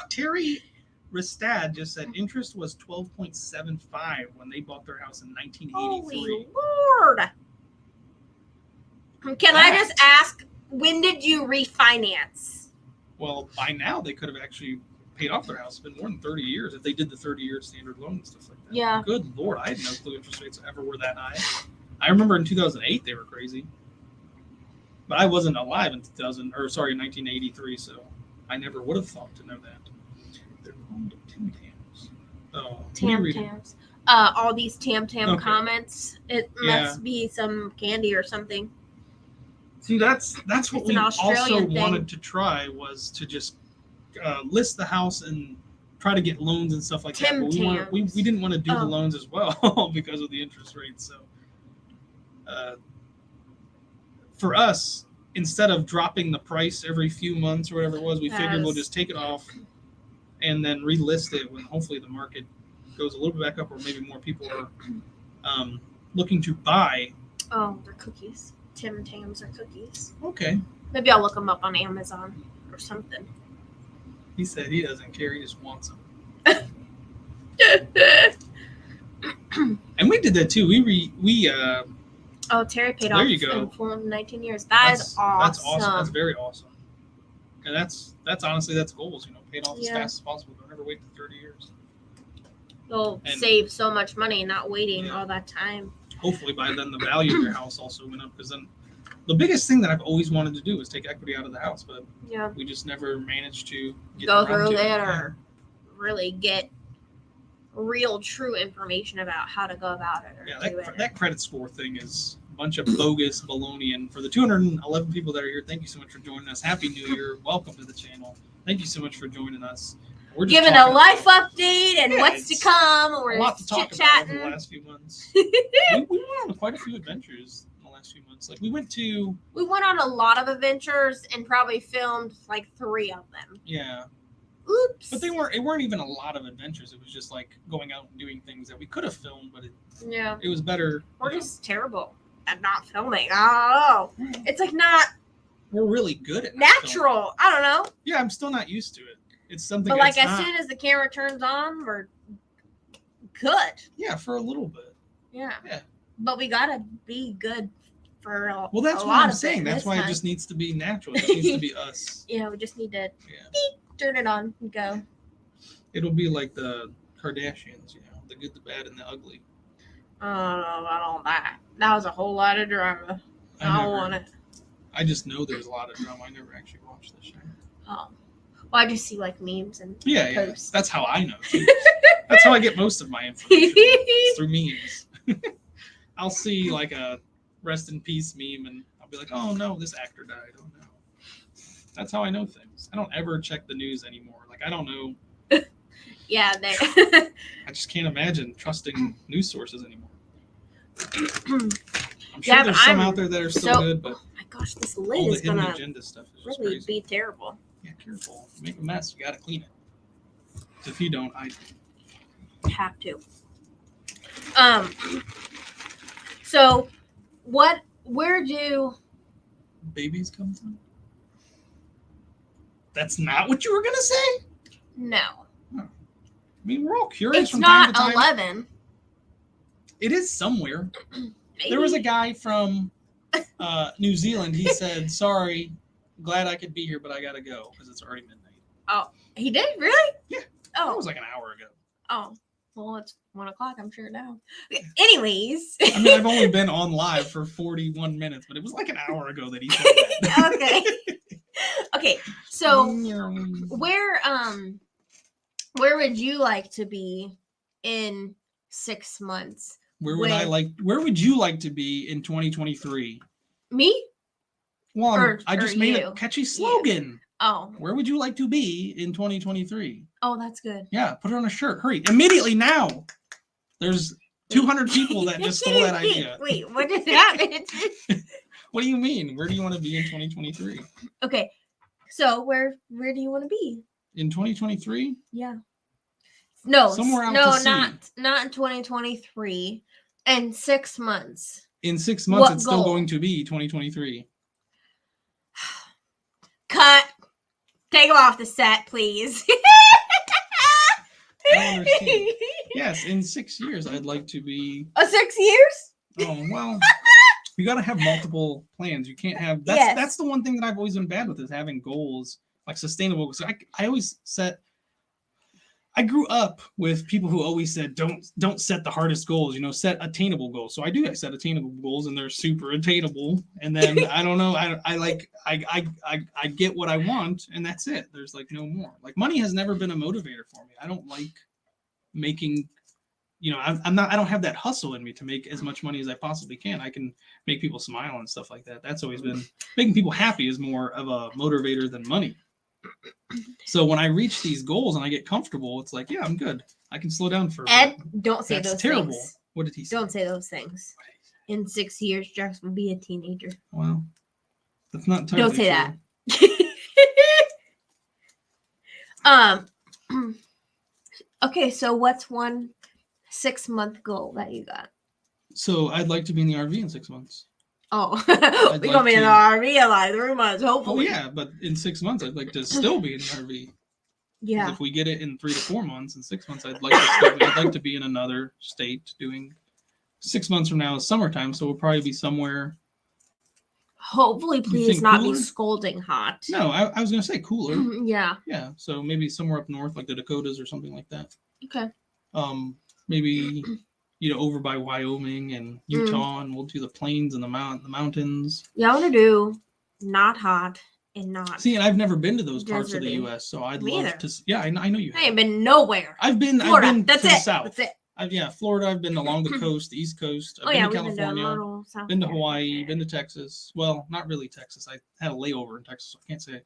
Terry Ristad just said interest was 12.75 when they bought their house in 1983. Holy Lord! Can I just ask? When did you refinance? Well, by now they could have actually paid off their house. It's been more than 30 years if they did the 30-year standard loan and stuff like that. Yeah. Good Lord, I had no clue interest rates ever were that high. I remember in 2008 they were crazy. But I wasn't alive in 1983, so I never would have thought to know that. They're called Tim Tams. Oh, Tam Tams. All these Tam comments. It must be some candy or something. See, that's what we also wanted to try, was to just list the house and try to get loans and stuff like that. But we didn't want to do the loans as well because of the interest rates. So for us, instead of dropping the price every few months or whatever it was, we figured we'll just take it off and then relist it when hopefully the market goes a little bit back up, or maybe more people are looking to buy. Oh, they're cookies. Tim Tams are cookies. Okay. Maybe I'll look them up on Amazon or something. He said he doesn't care. He just wants them. And we did that too. Terry paid off in full 19 years. That's awesome. That's awesome. That's very awesome. And that's honestly, that's goals. Paid off as fast as possible. Don't ever wait for 30 years. They'll save so much money not waiting all that time. Hopefully by then the value of your house also went up, because then the biggest thing that I've always wanted to do is take equity out of the house, but we just never managed to go through that or really get real true information about how to go about it. That credit score thing is a bunch of bogus baloney. And for the 211 people that are here, thank you so much for joining us. Happy New Year. Welcome to the channel. Thank you so much for joining us. We're just giving a life update and what's to come. We're a lot to talk chit-chatting. about over the last few months. we went on quite a few adventures in the last few months. Like we went on a lot of adventures and probably filmed like 3 of them. Yeah. Oops. But it weren't even a lot of adventures. It was just like going out and doing things that we could have filmed, but it was better. We're just terrible at not filming. I don't know. It's like not. We're really good at natural. Filming. I don't know. Yeah, I'm still not used to it. It's something. But like as soon as the camera turns on, we're good. Yeah, for a little bit. Yeah. But we gotta be good for a Well, that's a what lot I'm saying. That's why it just needs to be natural. It just needs to be us. Yeah, we just need to beep, turn it on and go. It'll be like the Kardashians, the good, the bad, and the ugly. I don't know about all that. That was a whole lot of drama. I don't want it. I just know there's a lot of drama. I never actually watched the show. Oh. Well, I just see like memes and posts. That's how I know too. That's how I get most of my information. It's through memes. I'll see like a rest in peace meme and I'll be like, oh no, this actor died. Oh no. That's how I know things. I don't ever check the news anymore. Like I don't know. Yeah, I just can't imagine trusting news sources anymore. I'm sure there's some out there that are still good, but oh my gosh, this lid is gonna agenda stuff is just really crazy. be terrible. Yeah, careful. You make a mess, you gotta clean it. If you don't, I have to. So where do babies come from? That's not what you were gonna say? No. I mean, we're all curious it's from time to time. It's not 11. It is somewhere. Maybe. There was a guy from New Zealand. He said, sorry, glad I could be here, but I gotta go because it's already midnight. Oh, he did? Really? Yeah. Oh. It was like an hour ago. Oh. Well, it's 1:00, I'm sure now. Anyways. I mean, I've only been on live for 41 minutes, but it was like an hour ago that he said that. Okay. Okay. So where would you like to be in 6 months? Where would you like to be in 2023? Me? Well, I just made a catchy slogan. Yeah. Oh. Where would you like to be in 2023? Oh, that's good. Yeah, put it on a shirt. Hurry. Immediately now. There's 200 people that just stole that idea. Wait, what did happen? What do you mean? Where do you want to be in 2023? Okay. So where do you want to be? In 2023? Yeah. No, somewhere out no, to sea. not in 2023. In 6 months. In 6 months, it's still going to be 2023. Cut. Take him off the set, please. I don't understand. Yes, in 6 years, I'd like to be. 6 years? Oh well, you got to have multiple plans. You can't have. That's the one thing that I've always been bad with is having goals, like sustainable. So I always set. I grew up with people who always said, don't set the hardest goals, set attainable goals. So I set attainable goals and they're super attainable. And then I don't know, I get what I want and that's it. There's like no more. Like money has never been a motivator for me. I don't like making, I don't have that hustle in me to make as much money as I possibly can. I can make people smile and stuff like that. That's always been making people happy is more of a motivator than money. So when I reach these goals and I get comfortable, it's like, yeah, I'm good. I can slow down for a Ed, bit. don't say those terrible. Things. What did he say? Don't say those things. In 6 years, Jax will be a teenager. Well, that's not entirely Don't say true. that. Okay, so what's one 6 month goal that you got? So I'd like to be in the RV in 6 months. Oh, we're going to be in the RV in like 3 months, hopefully. Oh, yeah, but in 6 months, I'd like to still be in the RV. Yeah. If we get it in 3 to 4 months, in 6 months, I'd like to be in another state doing 6 months from now is summertime, so we'll probably be somewhere. Hopefully, please not be scalding hot. No, I was going to say cooler. Yeah. Yeah, so maybe somewhere up north, like the Dakotas or something like that. Okay. Maybe... over by Wyoming and Utah, and we'll do the plains and the mountains. Yeah, I want to do not hot and not. See, and I've never been to those parts of the U.S., so I'd love to. Yeah, I know you. I ain't been nowhere. I've been Florida. That's to it. The South. That's it. Florida. I've been along the coast, the East Coast. I've been to California. Been to Hawaii. Been to Texas. Well, not really Texas. I had a layover in Texas, so I can't say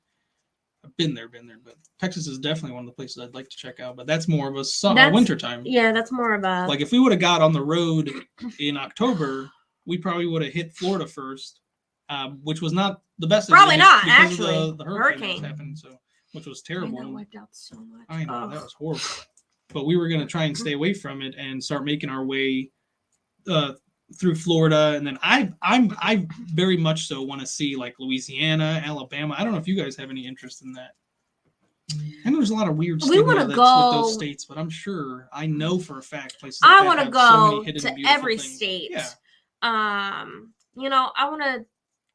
I've been there, but Texas is definitely one of the places I'd like to check out. But that's more of a winter time. Yeah, that's more of a like if we would have got on the road in October, we probably would have hit Florida first, which was not the best. Probably not because actually. Of the hurricane that was happening, which was terrible. That wiped out so much. I know that was horrible. But we were going to try and stay away from it and start making our way through Florida, and then I very much so want to see like Louisiana, Alabama. I don't know if you guys have any interest in that. I know there's a lot of weird we want to go with those states, but I know for a fact places. I want to go to every state. Yeah. I want to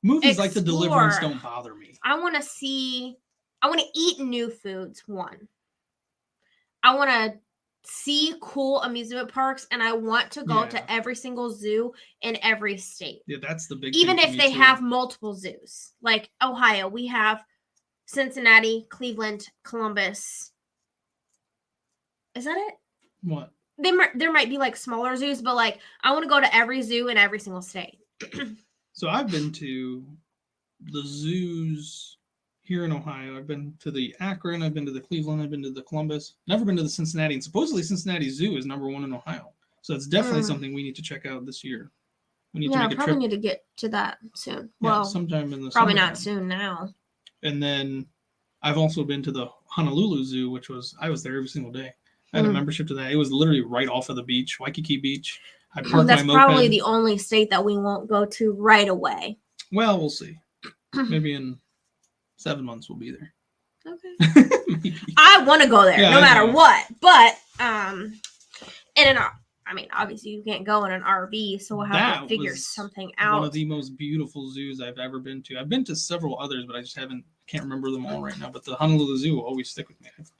movies like The Deliverance don't bother me. I want to eat new foods. One, I want to see cool amusement parks, and I want to go to every single zoo in every state. Yeah, that's the big even if they have multiple zoos. Like Ohio, we have Cincinnati, Cleveland, Columbus. Is that it? What? There might be like smaller zoos, but like I want to go to every zoo in every single state. So I've been to the zoos here in Ohio. I've been to the Akron, I've been to the Cleveland, I've been to the Columbus. Never been to the Cincinnati. And supposedly Cincinnati Zoo is #1 in Ohio. So it's definitely something we need to check out this year. We need to make a probably trip. Need to get to that soon. Yeah, well, sometime in the probably summertime. Not soon now. And then I've also been to the Honolulu Zoo, I was there every single day. I had a membership to that. It was literally right off of the beach, Waikiki Beach. I parked That's my moped. Probably the only state that we won't go to right away. Well, we'll see. Maybe in 7 months we'll be there. Okay. I want to go there no matter what. But obviously you can't go in an RV, so we'll have to figure something out. One of the most beautiful zoos I've ever been to. I've been to several others, but I just can't remember them all right now. But the Honolulu Zoo will always stick with me. I've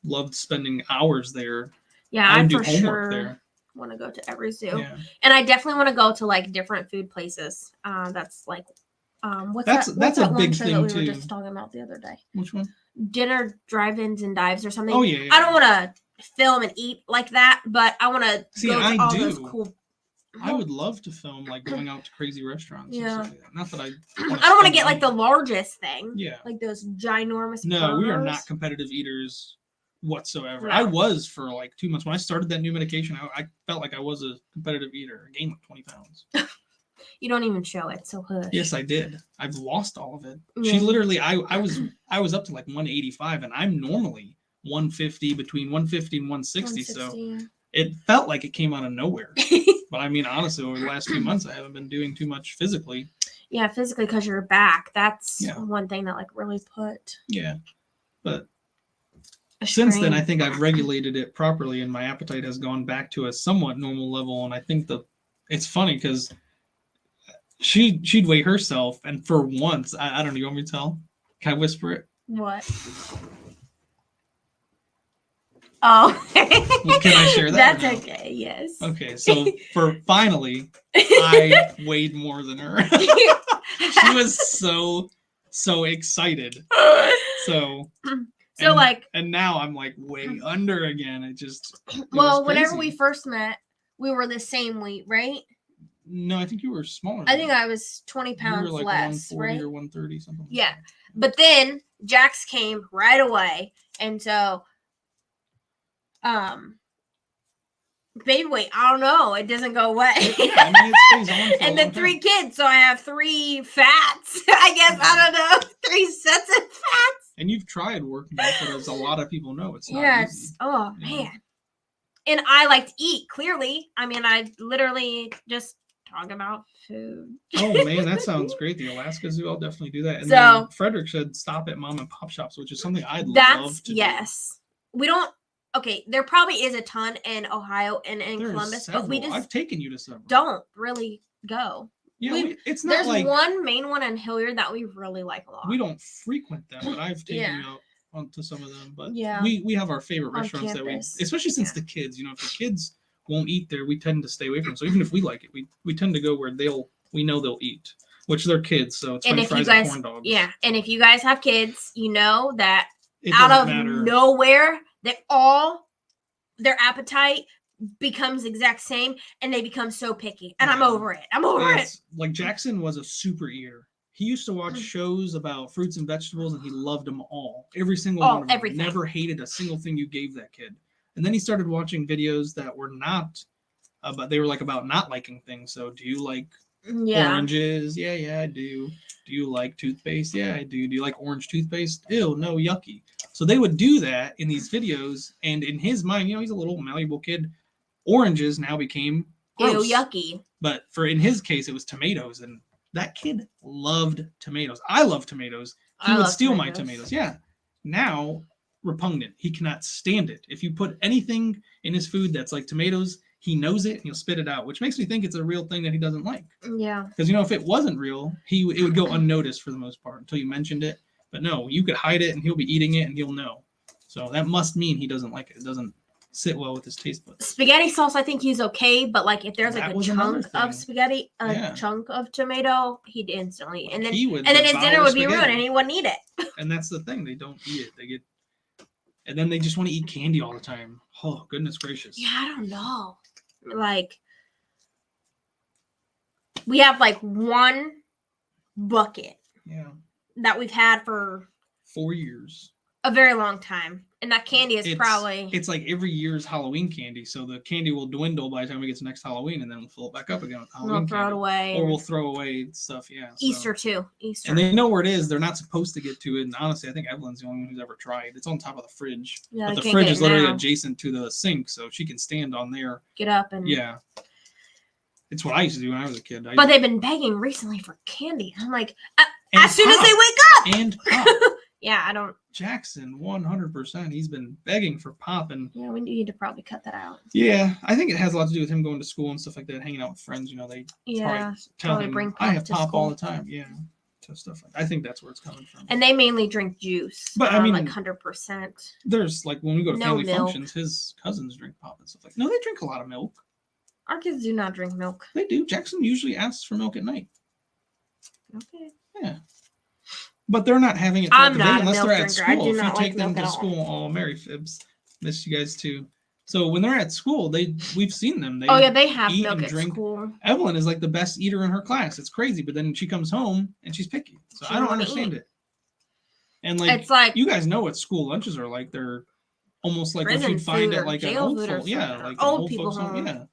loved spending hours there. Yeah, I for sure want to go to every zoo. Yeah. And I definitely want to go to like different food places. That's like that's a big thing that we too. were just talking about the other day. Which one? Dinner drive-ins and dives or something. Oh yeah. I don't want to film and eat like that, but I want to go to all those cool. I would love to film like going out to crazy restaurants. Yeah. And stuff like that. Not that I don't want to get like the largest thing. Yeah. Like those ginormous. No, burgers. we are not competitive eaters whatsoever. No. I was for like 2 months when I started that new medication. I felt like I was a competitive eater. I gained like 20 pounds. You don't even show it, so hush. Yes, I did. I've lost all of it. Yeah. She literally, I was up to like 185, and I'm normally 150, between 150 and 160. So it felt like it came out of nowhere. But I mean, honestly, over the last few months, I haven't been doing too much physically. Yeah, physically because you're back. That's one thing that like really put. Yeah, but since then, I think I've regulated it properly, and my appetite has gone back to a somewhat normal level. And I think it's funny because she'd weigh herself, and for once, I don't know. You want me to tell? Can I whisper it? What? Oh. Can I share that? That's okay. Yes. Okay, so finally, I weighed more than her. She was so excited. And now I'm like way under again. Whenever we first met, we were the same weight, right? No, I think you were smaller. I think I was 20 pounds you were like less, 140 right? or 130 something. Yeah, but then Jax came right away, and so baby weight, I don't know, it doesn't go away. Yeah, I mean, it stays on for and then 3 kids, so I have 3 fats. I guess I don't know, 3 sets of fats. And you've tried working out, but as a lot of people know, it's not easy. Oh man. And I like to eat, clearly. I mean, I literally just talk about food. Oh man, that sounds great. The Alaska Zoo, I'll definitely do that. And then Frederick said stop at mom and pop shops, which is something I'd love to do. Yes. We don't. Okay, there probably is a ton in Ohio and in Columbus, several. but we just I've taken you to several. Don't really go. Yeah, it's not there's like one main one in Hilliard that we really like a lot. We don't frequent them, but I've taken you out onto some of them. But yeah, we have our favorite restaurants that especially since the kids, if the kids won't eat there, we tend to stay away from them. So even if we like it, we tend to go where we know they'll eat, which they're kids. So it's French fries and corn dogs. Yeah, and if you guys have kids, you know that out of nowhere, their appetite becomes exact same, and they become so picky. And I'm over it. I'm over it. Like Jackson was a super eater. He used to watch shows about fruits and vegetables, and he loved them all. Every single one of them. Everything. Never hated a single thing you gave that kid. And then he started watching videos that were not, but they were like about not liking things. So, do you like oranges? Yeah, I do. Do you like toothpaste? Yeah, I do. Do you like orange toothpaste? Ew, no, yucky. So they would do that in these videos, and in his mind, he's a little malleable kid. Oranges now became gross. Ew, yucky. But in his case, it was tomatoes, and that kid loved tomatoes. I love tomatoes. He would steal my tomatoes. Yeah. Now, repugnant. He cannot stand it. If you put anything in his food that's like tomatoes, he knows it and he'll spit it out, which makes me think it's a real thing that he doesn't like. Yeah. Because, if it wasn't real, it would go unnoticed for the most part until you mentioned it. But no, you could hide it and he'll be eating it and he'll know. So that must mean he doesn't like it. It doesn't sit well with his taste buds. Spaghetti sauce, I think he's okay, but like if there's like a chunk of spaghetti, chunk of tomato, he'd instantly, and then his dinner would be ruined and he wouldn't eat it. And that's the thing, they don't eat it. And then they just want to eat candy all the time. Oh, goodness gracious. Yeah, I don't know. Like, we have like one bucket. Yeah. That we've had for 4 years. A very long time. And that candy is It's like every year's Halloween candy. So the candy will dwindle by the time we get to next Halloween, and then we'll fill it back up again with Halloween candy. We'll throw it away. Or we'll throw away stuff, yeah. Easter too. Easter. And they know where it is. They're not supposed to get to it. And honestly, I think Evelyn's the only one who's ever tried. It's on top of the fridge. Yeah, but the fridge is literally adjacent to the sink, so she can stand on there. Get up and... Yeah. It's what I used to do when I was a kid. But they've been begging recently for candy. I'm like, as soon as they wake up! And pop. Yeah, I don't... Jackson, 100%. He's been begging for pop. And yeah, we need to probably cut that out. Yeah, I think it has a lot to do with him going to school and stuff like that, hanging out with friends. They tell him, I have pop all the time. Yeah, so stuff like that. I think that's where it's coming from. And they mainly drink juice. But I mean, like 100%. There's like when we go to family functions, his cousins drink pop and stuff like that. No, they drink a lot of milk. Our kids do not drink milk. They do. Jackson usually asks for milk at night. Okay. Yeah. But they're not having it throughout the day unless they're at school. If you take them to school, Mary Fibs, miss you guys too. So when they're at school, we've seen them. They have milk at school. Evelyn is like the best eater in her class. It's crazy, but then she comes home and she's picky. So I don't understand it. And like, it's like, you guys know what school lunches are like. They're almost like what you'd find at like an old folks. Yeah, like old people's home. Yeah.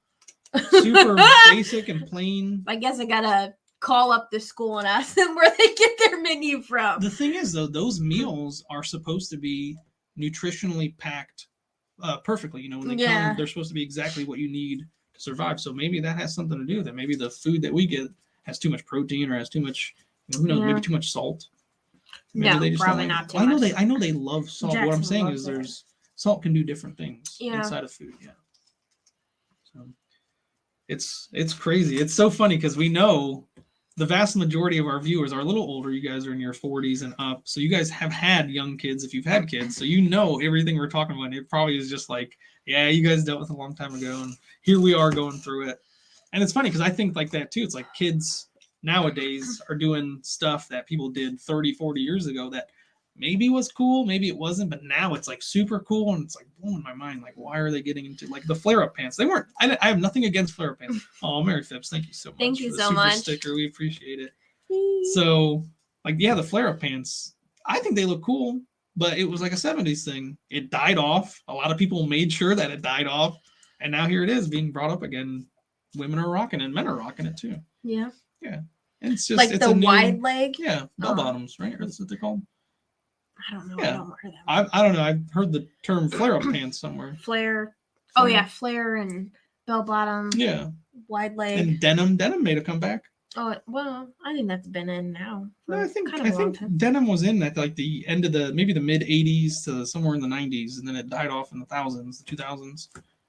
Super basic and plain. I guess I gotta call up the school and ask them where they get their menu from. The thing is, though, those meals are supposed to be nutritionally packed perfectly. When they come, they're supposed to be exactly what you need to survive. So maybe that has something to do with it. Maybe the food that we get has too much protein or has too much, who knows, maybe too much salt. Maybe they just probably not too much. I know they love salt. Jackson, what I'm saying is salt can do different things inside of food. Yeah. So it's crazy. It's so funny because we know the vast majority of our viewers are a little older. You guys are in your 40s and up. So you guys have had young kids if you've had kids. So you know everything we're talking about. It probably is just like, yeah, you guys dealt with it a long time ago. And here we are going through it. And it's funny because I think like that too. It's like kids nowadays are doing stuff that people did 30, 40 years ago that maybe was cool, maybe it wasn't, but now it's like super cool and it's like blowing my mind. Like, why are they getting into like the flare-up pants? They weren't. I have nothing against flare-up pants. Oh, Mary Phipps, thank you so much. Thank you so much. Sticker, we appreciate it. So, like, yeah, the flare-up pants. I think they look cool, but it was like a 70s thing. It died off. A lot of people made sure that it died off, and now here it is being brought up again. Women are rocking it, and men are rocking it too. Yeah. Yeah. And it's just like the wide leg. Yeah, bell bottoms, right? Or that's what they're called. I don't know. Yeah. I don't wear them. I don't know. I've heard the term flare-up pants somewhere. Flare. Oh yeah, flare and bell bottom. Yeah. Wide leg. And denim. Denim made a comeback. Oh well, I think that's been in now. No, I think denim was in at like the end of maybe the mid 80s to somewhere in the 90s, and then it died off in the 2000s.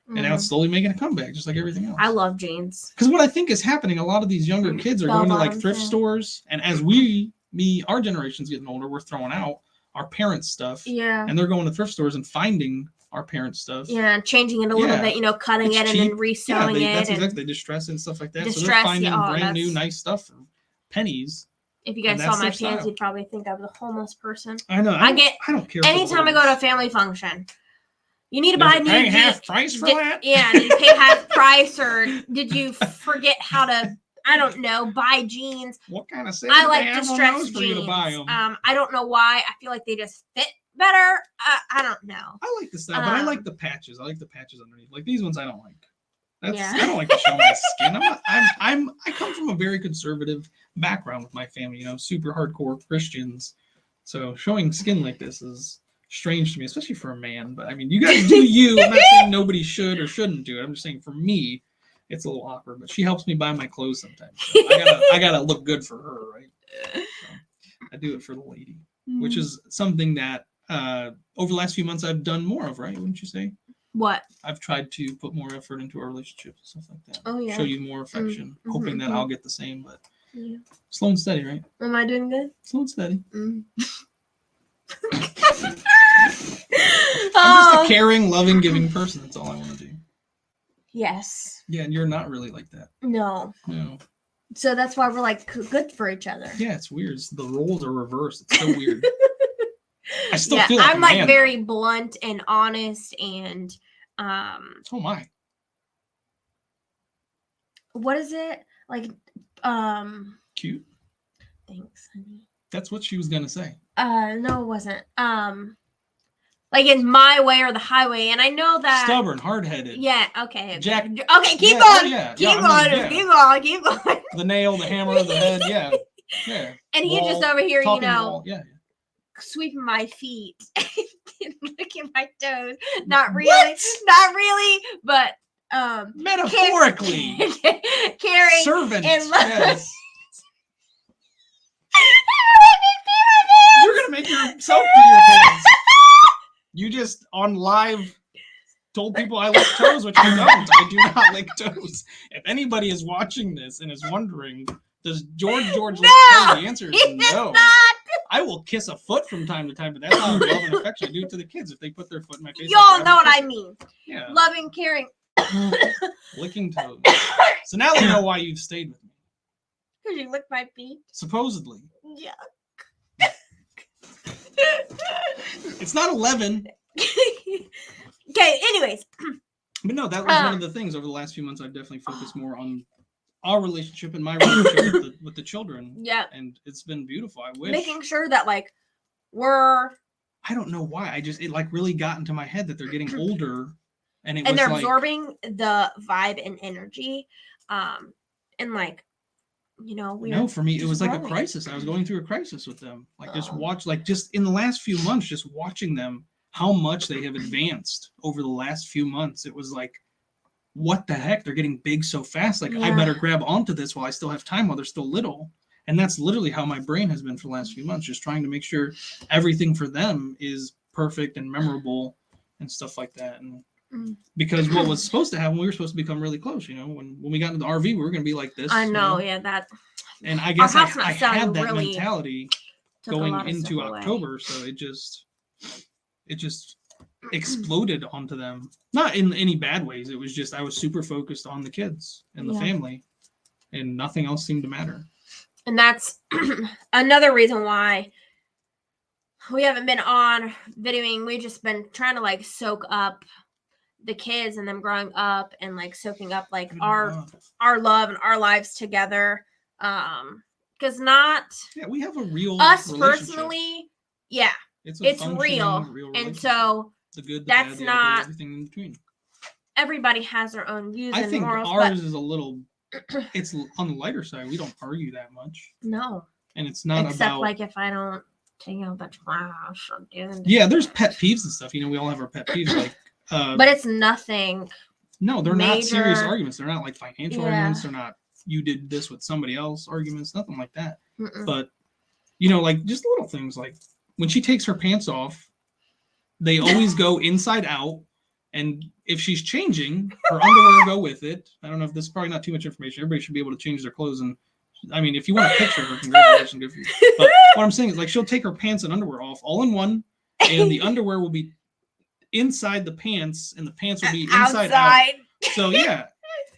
And now it's slowly making a comeback, just like everything else. I love jeans. Because what I think is happening, a lot of these younger kids are going to like thrift stores, and as our generation's getting older, we're throwing out our parents' stuff. Yeah. And they're going to thrift stores and finding our parents' stuff. Yeah, changing it a little bit, cutting it and then resewing it. That's exactly. They distress it and stuff like that. So they're finding brand new, nice stuff for pennies. If you guys saw my pants, you'd probably think I was a homeless person. I know. I don't care. Anytime I go to a family function, you need to buy new half price for that? Yeah, did you pay half price, or did you forget how to I don't know, buy jeans. What kind of sale I do like they have distressed on those for you to buy jeans. them? I don't know why. I feel like they just fit better. I don't know. I like the style, but I like the patches. I like the patches underneath. Like these ones, I don't like. I don't like to show my skin. I come from a very conservative background with my family. You know, super hardcore Christians. So showing skin like this is strange to me, especially for a man. But I mean, you guys do you. I'm not saying nobody should or shouldn't do it. I'm just saying for me, it's a little awkward. But she helps me buy my clothes sometimes. So I gotta look good for her, right? So I do it for the lady, which is something that over the last few months I've done more of, right? Wouldn't you say? What? I've tried to put more effort into our relationship and stuff like that. Oh yeah. Show you more affection, hoping that I'll get the same, but yeah. Slow and steady, right? Am I doing good? Slow and steady. Mm. I'm just a caring, loving, giving person. That's all I want to do. Yes. Yeah, and you're not really like that. No. No. So that's why we're like good for each other. Yeah, it's weird. The roles are reversed. It's so weird. I still feel like I'm like very blunt and honest and oh my. What is it? Like cute. Thanks, honey. That's what she was gonna say. No, it wasn't. Like in my way or the highway, and I know that stubborn, hard-headed. Yeah. Okay. Jack. Okay. Keep going. Keep going. The nail, the hammer, the head. Yeah. Yeah. And he's just over here, you know. Wall. Yeah. Sweeping my feet and licking my toes. Not really. Not really. But metaphorically. Caring. Servant. And yes. You're gonna make yourself pee your pants. You just on live told people I lick toes, which I don't. I do not lick toes. If anybody is watching this and is wondering, does George lick toes? The answer is no. I will kiss a foot from time to time, but that's not love and affection. I do it to the kids if they put their foot in my face. Y'all know what I mean. Yeah. Loving, caring. Licking toes. So now you know why you've stayed with me. Because you lick my feet. Supposedly. Yeah. It's not 11. Okay, anyways. But no, that was one of the things over the last few months. I've definitely focused more on our relationship and my relationship with the children. Yeah. And it's been beautiful. I wish. Making sure that like we're. I don't know why. It like really got into my head that they're getting older. And they're absorbing the vibe and energy. And like, you know, for me, it was like a crisis. I was going through a crisis with them. Like just in the last few months, just watching them, how much they have advanced over the last few months. It was like, what the heck? They're getting big so fast. Like, I better grab onto this while I still have time, while they're still little. And that's literally how my brain has been for the last few months, just trying to make sure everything for them is perfect and memorable and stuff like that. And because what was supposed to happen, we were supposed to become really close, you know, when we got into the RV, we were going to be like this. I know, yeah, that. And I guess I had that mentality going into October, so it just exploded onto them. Not in any bad ways. It was just, I was super focused on the kids and the family, and nothing else seemed to matter. And that's another reason why we haven't been on videoing. We've just been trying to like soak up the kids and them growing up and like soaking up like our love and our lives together. Because we have a real us personally, it's real. And so the good, the that's bad, the not ugly, everything in between. Everybody has their own views. I and think morals, ours is a little. It's on the lighter side. We don't argue that much. No. And it's not except about like if I don't take out the trash or do. Yeah, there's pet peeves and stuff. You know, we all have our pet peeves. Like, but it's nothing. No, they're not serious arguments. They're not like financial arguments. They're not you did this with somebody else arguments. Nothing like that. But you know, like just little things like when she takes her pants off, they always go inside out. And if she's changing, her underwear will go with it. I don't know if this is probably not too much information. Everybody should be able to change their clothes. And I mean, if you want a picture of her, congratulations, good for you. But what I'm saying is, like, she'll take her pants and underwear off all in one, and the underwear will be inside the pants, and the pants will be inside out. So yeah,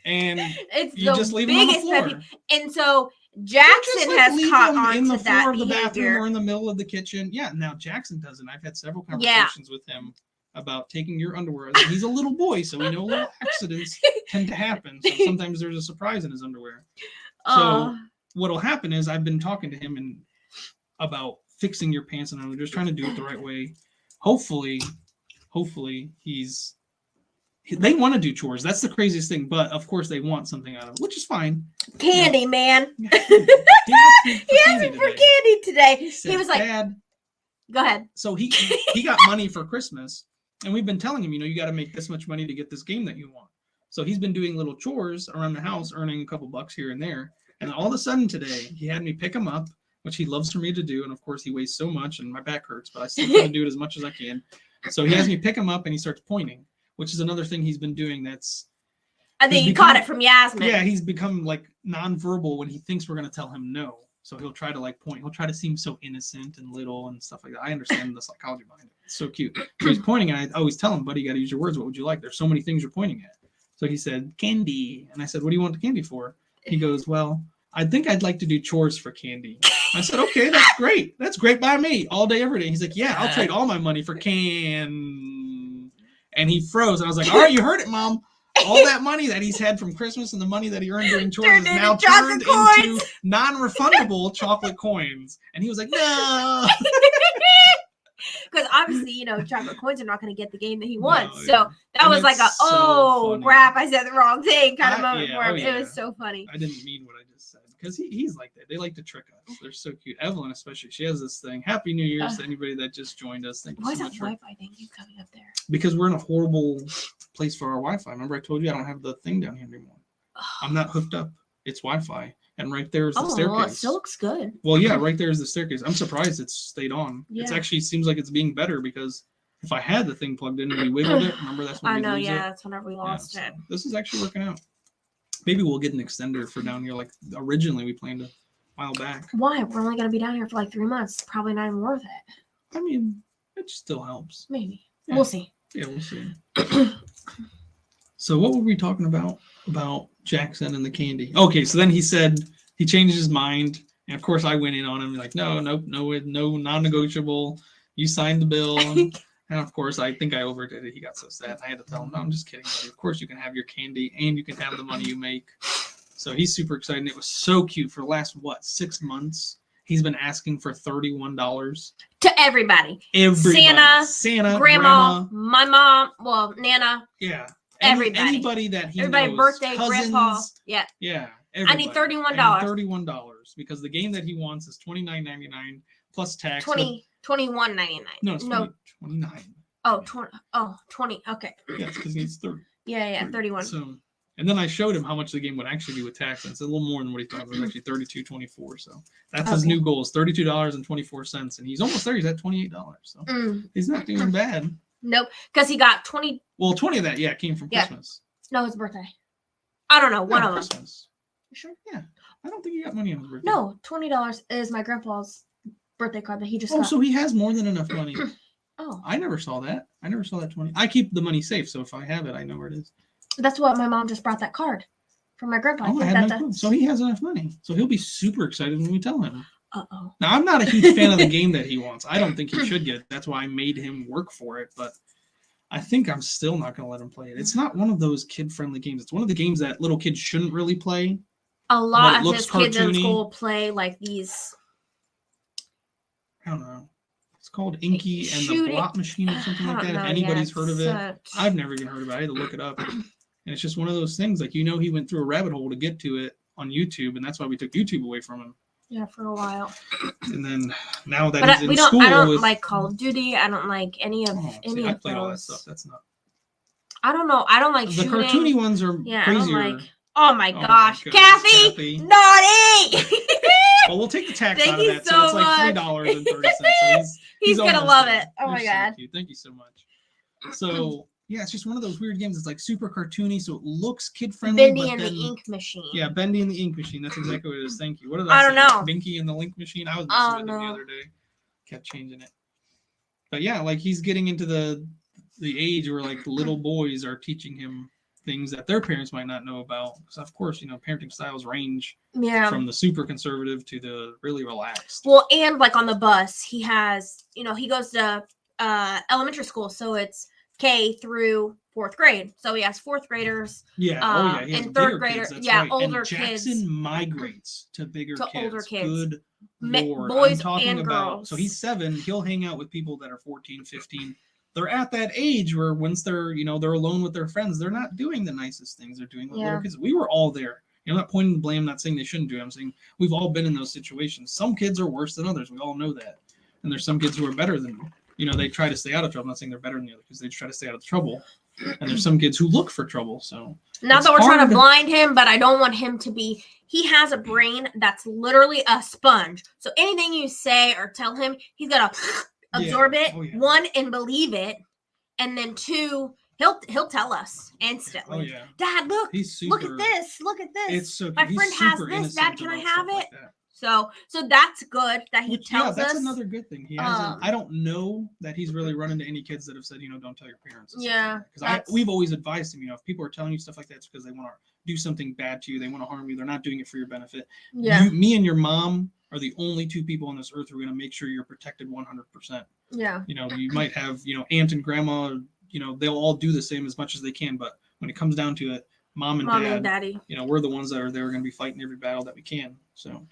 and it's you just leave them on the floor. And so Jackson has caught on in the to that floor of the behavior. bathroom or in the middle of the kitchen. Yeah, now Jackson doesn't. I've had several conversations with him about taking your underwear. He's a little boy, so we know little accidents tend to happen. So sometimes there's a surprise in his underwear. So what'll happen is I've been talking to him about fixing your pants, and I'm just trying to do it the right way. Hopefully they want to do chores. That's the craziest thing. But of course they want something out of it, which is fine. Candy, man. He asked me for candy today. He was like, Dad. Go ahead. So he got money for Christmas, and we've been telling him, you got to make this much money to get this game that you want. So he's been doing little chores around the house, earning a couple bucks here and there. And all of a sudden today, he had me pick him up, which he loves for me to do. And of course, he weighs so much, and my back hurts, but I still try to do it as much as I can. So he has me pick him up, and he starts pointing, which is another thing he's been doing. I think you caught it from Yasmin. Yeah, he's become like nonverbal when he thinks we're going to tell him no. So he'll try to like point. He'll try to seem so innocent and little and stuff like that. I understand the psychology behind it. It's so cute. So he's pointing, and I always tell him, buddy, you got to use your words. What would you like? There's so many things you're pointing at. So he said, candy. And I said, what do you want the candy for? He goes, well, I think I'd like to do chores for candy. I said, okay, that's great. That's great by me. All day, every day. He's like, yeah, I'll trade all my money for can. And he froze. And I was like, all right, you heard it, Mom. All that money that he's had from Christmas and the money that he earned during chores is now turned into non-refundable chocolate coins. And he was like, no. Because obviously, chocolate coins are not going to get the game that he wants. No, so that was like crap, I said the wrong thing kind of moment for him. It was so funny. I didn't mean what I just said. Because he's like that. They like to trick us. They're so cute. Evelyn especially. She has this thing. Happy New Year's to anybody that just joined us. Thank you so much. Why is that Wi-Fi thing coming up there? Because we're in a horrible place for our Wi-Fi. Remember I told you I don't have the thing down here anymore. I'm not hooked up. It's Wi-Fi. And right there is the staircase. Well, it still looks good. Well, yeah, right there is the staircase. I'm surprised it's stayed on. Yeah. It actually seems like it's being better because if I had the thing plugged in and we wiggled it, remember that's when we lose it? That's whenever we lost it. So this is actually working out. Maybe we'll get an extender for down here like originally we planned a while back. Why? We're only going to be down here for like 3 months. Probably not even worth it. I mean, it still helps. Maybe. Yeah. We'll see. Yeah, we'll see. So what were we talking about Jackson and the candy? Okay, so then he said he changed his mind. And of course I went in on him like, no, non-negotiable. You signed the bill. And of course, I think I overdid it. He got so sad. I had to tell him, no, I'm just kidding, buddy. Of course, you can have your candy and you can have the money you make. So he's super excited. And it was so cute. For the last, 6 months, he's been asking for $31. To everybody. Santa, Grandma, my mom, Nana. Yeah. Anybody that he knows. Birthday, cousins, Grandpa. Yeah. Yeah. Everybody. I need $31. $31 because the game that he wants is $29.99 plus tax. $21.99. No, it's $29. Oh, 20. Okay. Yeah, it's because he needs 30. Yeah, 31. So, and then I showed him how much the game would actually be with tax, and it's a little more than what he thought. It was actually $32.24. So that's his new goal is $32.24, and he's almost there. He's at $28. So he's not doing bad. Nope, because he got 20. Well, 20 of that, came from Christmas. No, his birthday. I don't know. One of them. Christmas. You sure? Yeah. I don't think he got money on his birthday. No, $20 is my grandpa's birthday card that he just got. So he has more than enough money. Oh. I never saw that. I never saw that 20. I keep the money safe, so if I have it, I know where it is. That's what my mom just brought that card from my grandpa. So he has enough money. So he'll be super excited when we tell him. Uh-oh. Now, I'm not a huge fan of the game that he wants. I don't think he should get it. That's why I made him work for it. But I think I'm still not going to let him play it. It's not one of those kid-friendly games. It's one of the games that little kids shouldn't really play. A lot of his kids in school play like these. I don't know. It's called Inky and the Blot Machine or something like that. If anybody's heard of it. I've never even heard of it. I had to look it up. And it's just one of those things. Like, he went through a rabbit hole to get to it on YouTube. And that's why we took YouTube away from him. Yeah, for a while. And then now that he's in school. I don't like Call of Duty. I don't like any of any I of played those. all that stuff. That's not. I don't know. I don't like the shooting. cartoony ones are crazier. I don't like. Oh my gosh, Kathy! Naughty! Well, we'll take the tax out of that, so it's like $3.30. So he's gonna love it. Oh my god! Thank you so much. So yeah, it's just one of those weird games. It's like super cartoony, so it looks kid friendly. Bendy and the Ink Machine. Yeah, Bendy and the Ink Machine. That's exactly what it is. Thank you. What did I don't know. Binky and the Link Machine. I was messing with him the other day. Kept changing it. But yeah, like he's getting into the age where like little boys are teaching him things that their parents might not know about. Because of course, parenting styles range from the super conservative to the really relaxed. Well, and like on the bus, he has, he goes to elementary school, so it's K through 4th grade. So he has 4th graders. Yeah. He has and 3rd graders. Yeah, right. Older and Jackson kids. migrates to bigger kids. Older kids. Good Lord. Boys I'm talking and about. girls. So he's 7. He'll hang out with people that are 14, 15. They're at that age where once they're, they're alone with their friends, they're not doing the nicest things they're doing with little kids. We were all there. I'm not pointing the blame, not saying they shouldn't do it. I'm saying we've all been in those situations. Some kids are worse than others. We all know that. And there's some kids who are better than, they try to stay out of trouble. I'm not saying they're better than the other kids. They try to stay out of trouble. And there's some kids who look for trouble. So not that we're trying to blind him, but I don't want him to be. He has a brain that's literally a sponge. So anything you say or tell him, he's gonna absorb it. 1, and believe it, and then 2, he'll tell us instantly. Dad, look at this. Look at this. It's so my friend has this. Dad, can I have it? Like So that's good that he tells us. That's another good thing. He hasn't. I don't know that he's really run into any kids that have said, don't tell your parents. Because we've always advised him. If people are telling you stuff like that, it's because they want to do something bad to you. They want to harm you. They're not doing it for your benefit. Me and your mom are the only 2 people on this earth who are going to make sure you're protected 100%. Yeah. You might have aunt and grandma. They'll all do the same as much as they can. But when it comes down to it, mom and daddy, we're the ones that are there going to be fighting every battle that we can. So.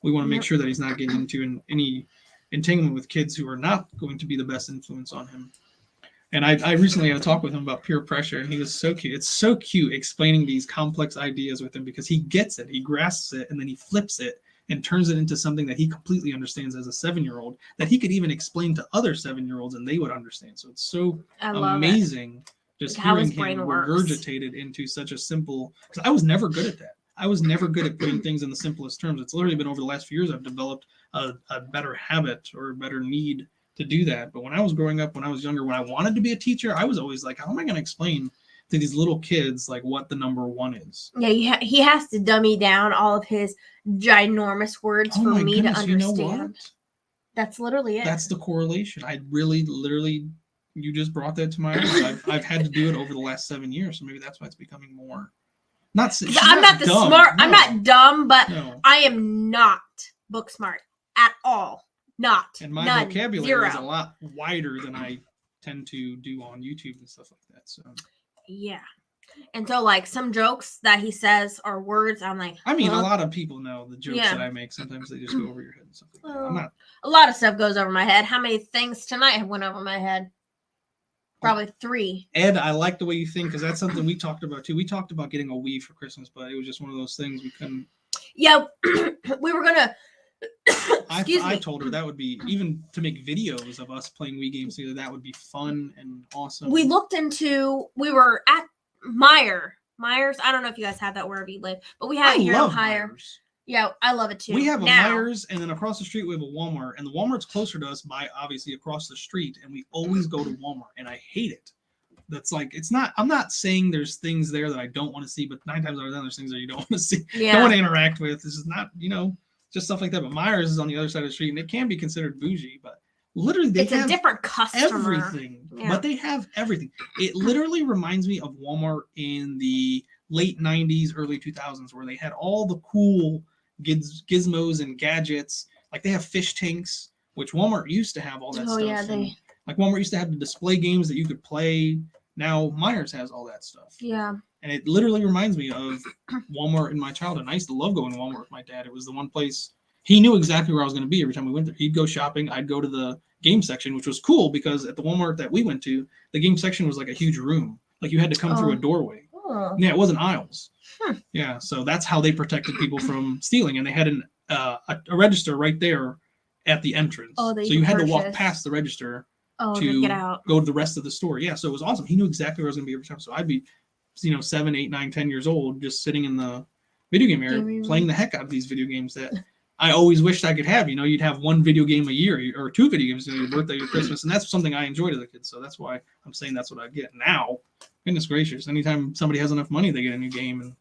We want to make sure that he's not getting into any entanglement with kids who are not going to be the best influence on him. And I recently had a talk with him about peer pressure, and he was so cute. It's so cute explaining these complex ideas with him because he gets it, he grasps it, and then he flips it and turns it into something that he completely understands as a 7-year-old that he could even explain to other 7-year-olds and they would understand. So it's so amazing just hearing him regurgitated into such a simple. Because I was never good at that. I was never good at putting things in the simplest terms. It's literally been over the last few years I've developed a better habit or a better need to do that. But when I was growing up, when I was younger, when I wanted to be a teacher, I was always like, how am I going to explain to these little kids like what the number 1 is? Yeah, he has to dummy down all of his ginormous words for me to understand. You know what? That's literally it. That's the correlation. I really, literally, you just brought that to my eyes. I've had to do it over the last 7 years, so maybe that's why it's becoming more. I'm not dumb. No. I'm not dumb, but I am not book smart at all. Not. And my vocabulary is a lot wider than I tend to do on YouTube and stuff like that. So yeah. And so some jokes that he says are words I'm like. I mean, a lot of people know the jokes that I make. Sometimes they just go over your head and stuff like that. A lot of stuff goes over my head. How many things tonight have went over my head? Probably 3. Ed, I like the way you think because that's something we talked about too. We talked about getting a Wii for Christmas, but it was just one of those things we couldn't. Yeah, we were gonna. I told her that would be even to make videos of us playing Wii games together. That would be fun and awesome. We looked into. We were at Myers. I don't know if you guys have that wherever you live, but we have it here in Ohio. Myers. Yeah, I love it too. We have a Myers, and then across the street we have a Walmart, and the Walmart's closer to us by obviously across the street, and we always go to Walmart, and I hate it. That's it's not. I'm not saying there's things there that I don't want to see, but 9 times out of 10 there's things that you don't want to see, don't want to interact with. This is not, just stuff like that. But Myers is on the other side of the street, and it can be considered bougie, but literally they have a different customer. Everything, but they have everything. It literally reminds me of Walmart in the late 90s, early 2000s, where they had all the cool gizmos and gadgets. Like they have fish tanks, which Walmart used to have all that stuff. Yeah, like Walmart used to have the display games that you could play. Now Myers has all that stuff. Yeah. And it literally reminds me of Walmart in my childhood. I used to love going to Walmart with my dad. It was the one place he knew exactly where I was going to be every time we went there. He'd go shopping. I'd go to the game section, which was cool because at the Walmart that we went to, the game section was like a huge room. Like you had to come through a doorway. Yeah, it wasn't aisles. Yeah, so that's how they protected people from stealing. And they had a register right there at the entrance. So you had to walk past the register to get out. Go to the rest of the store. Yeah, so it was awesome. He knew exactly where I was going to be every time. So I'd be, 7, 8, 9, 10 years old, just sitting in the video game area, playing the heck out of these video games that I always wished I could have. You'd have 1 video game a year or 2 video games, your birthday, your Christmas, and that's something I enjoyed as a kid. So that's why I'm saying that's what I get now. Goodness gracious! Anytime somebody has enough money, they get a new game, and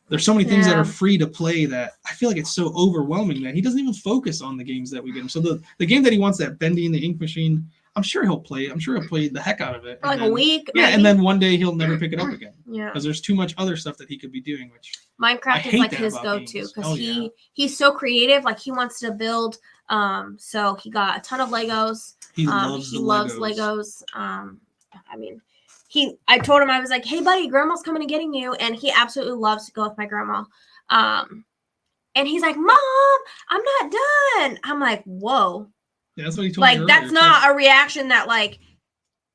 there's so many things that are free to play that I feel like it's so overwhelming that he doesn't even focus on the games that we get him. So the game that he wants, that Bendy and the Ink Machine, I'm sure he'll play it. I'm sure he'll play the heck out of it. For like a week. Yeah, maybe. And then one day he'll never pick it up again. Yeah. Because there's too much other stuff that he could be doing. Which Minecraft is like his go-to because he's so creative. Like he wants to build. So he got a ton of Legos. He loves Legos. I mean, I told him, I was like, hey buddy, grandma's coming and getting you. And he absolutely loves to go with my grandma. And he's like, Mom, I'm not done. I'm like, whoa. Yeah, that's what he told me earlier. That's not a reaction that like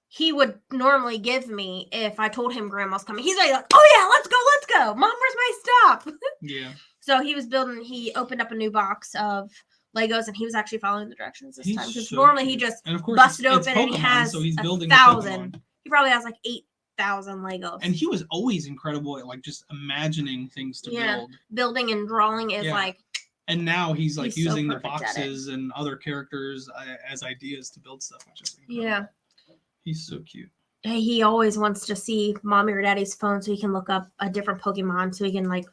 he would normally give me if I told him grandma's coming. He's like, oh yeah, let's go. Mom, where's my stuff? Yeah. So he opened up a new box of Legos, and he was actually following the directions this time. Because so normally cute. he just and of course busted it's open Pokemon, and he has so he's building 1,000. He probably has like 8,000 Legos. And he was always incredible at like just imagining things to build. Building and drawing is like. And now he's like using so the boxes and other characters as ideas to build stuff, which is incredible. Yeah. He's so cute. He always wants to see mommy or daddy's phone so he can look up a different Pokemon so he can like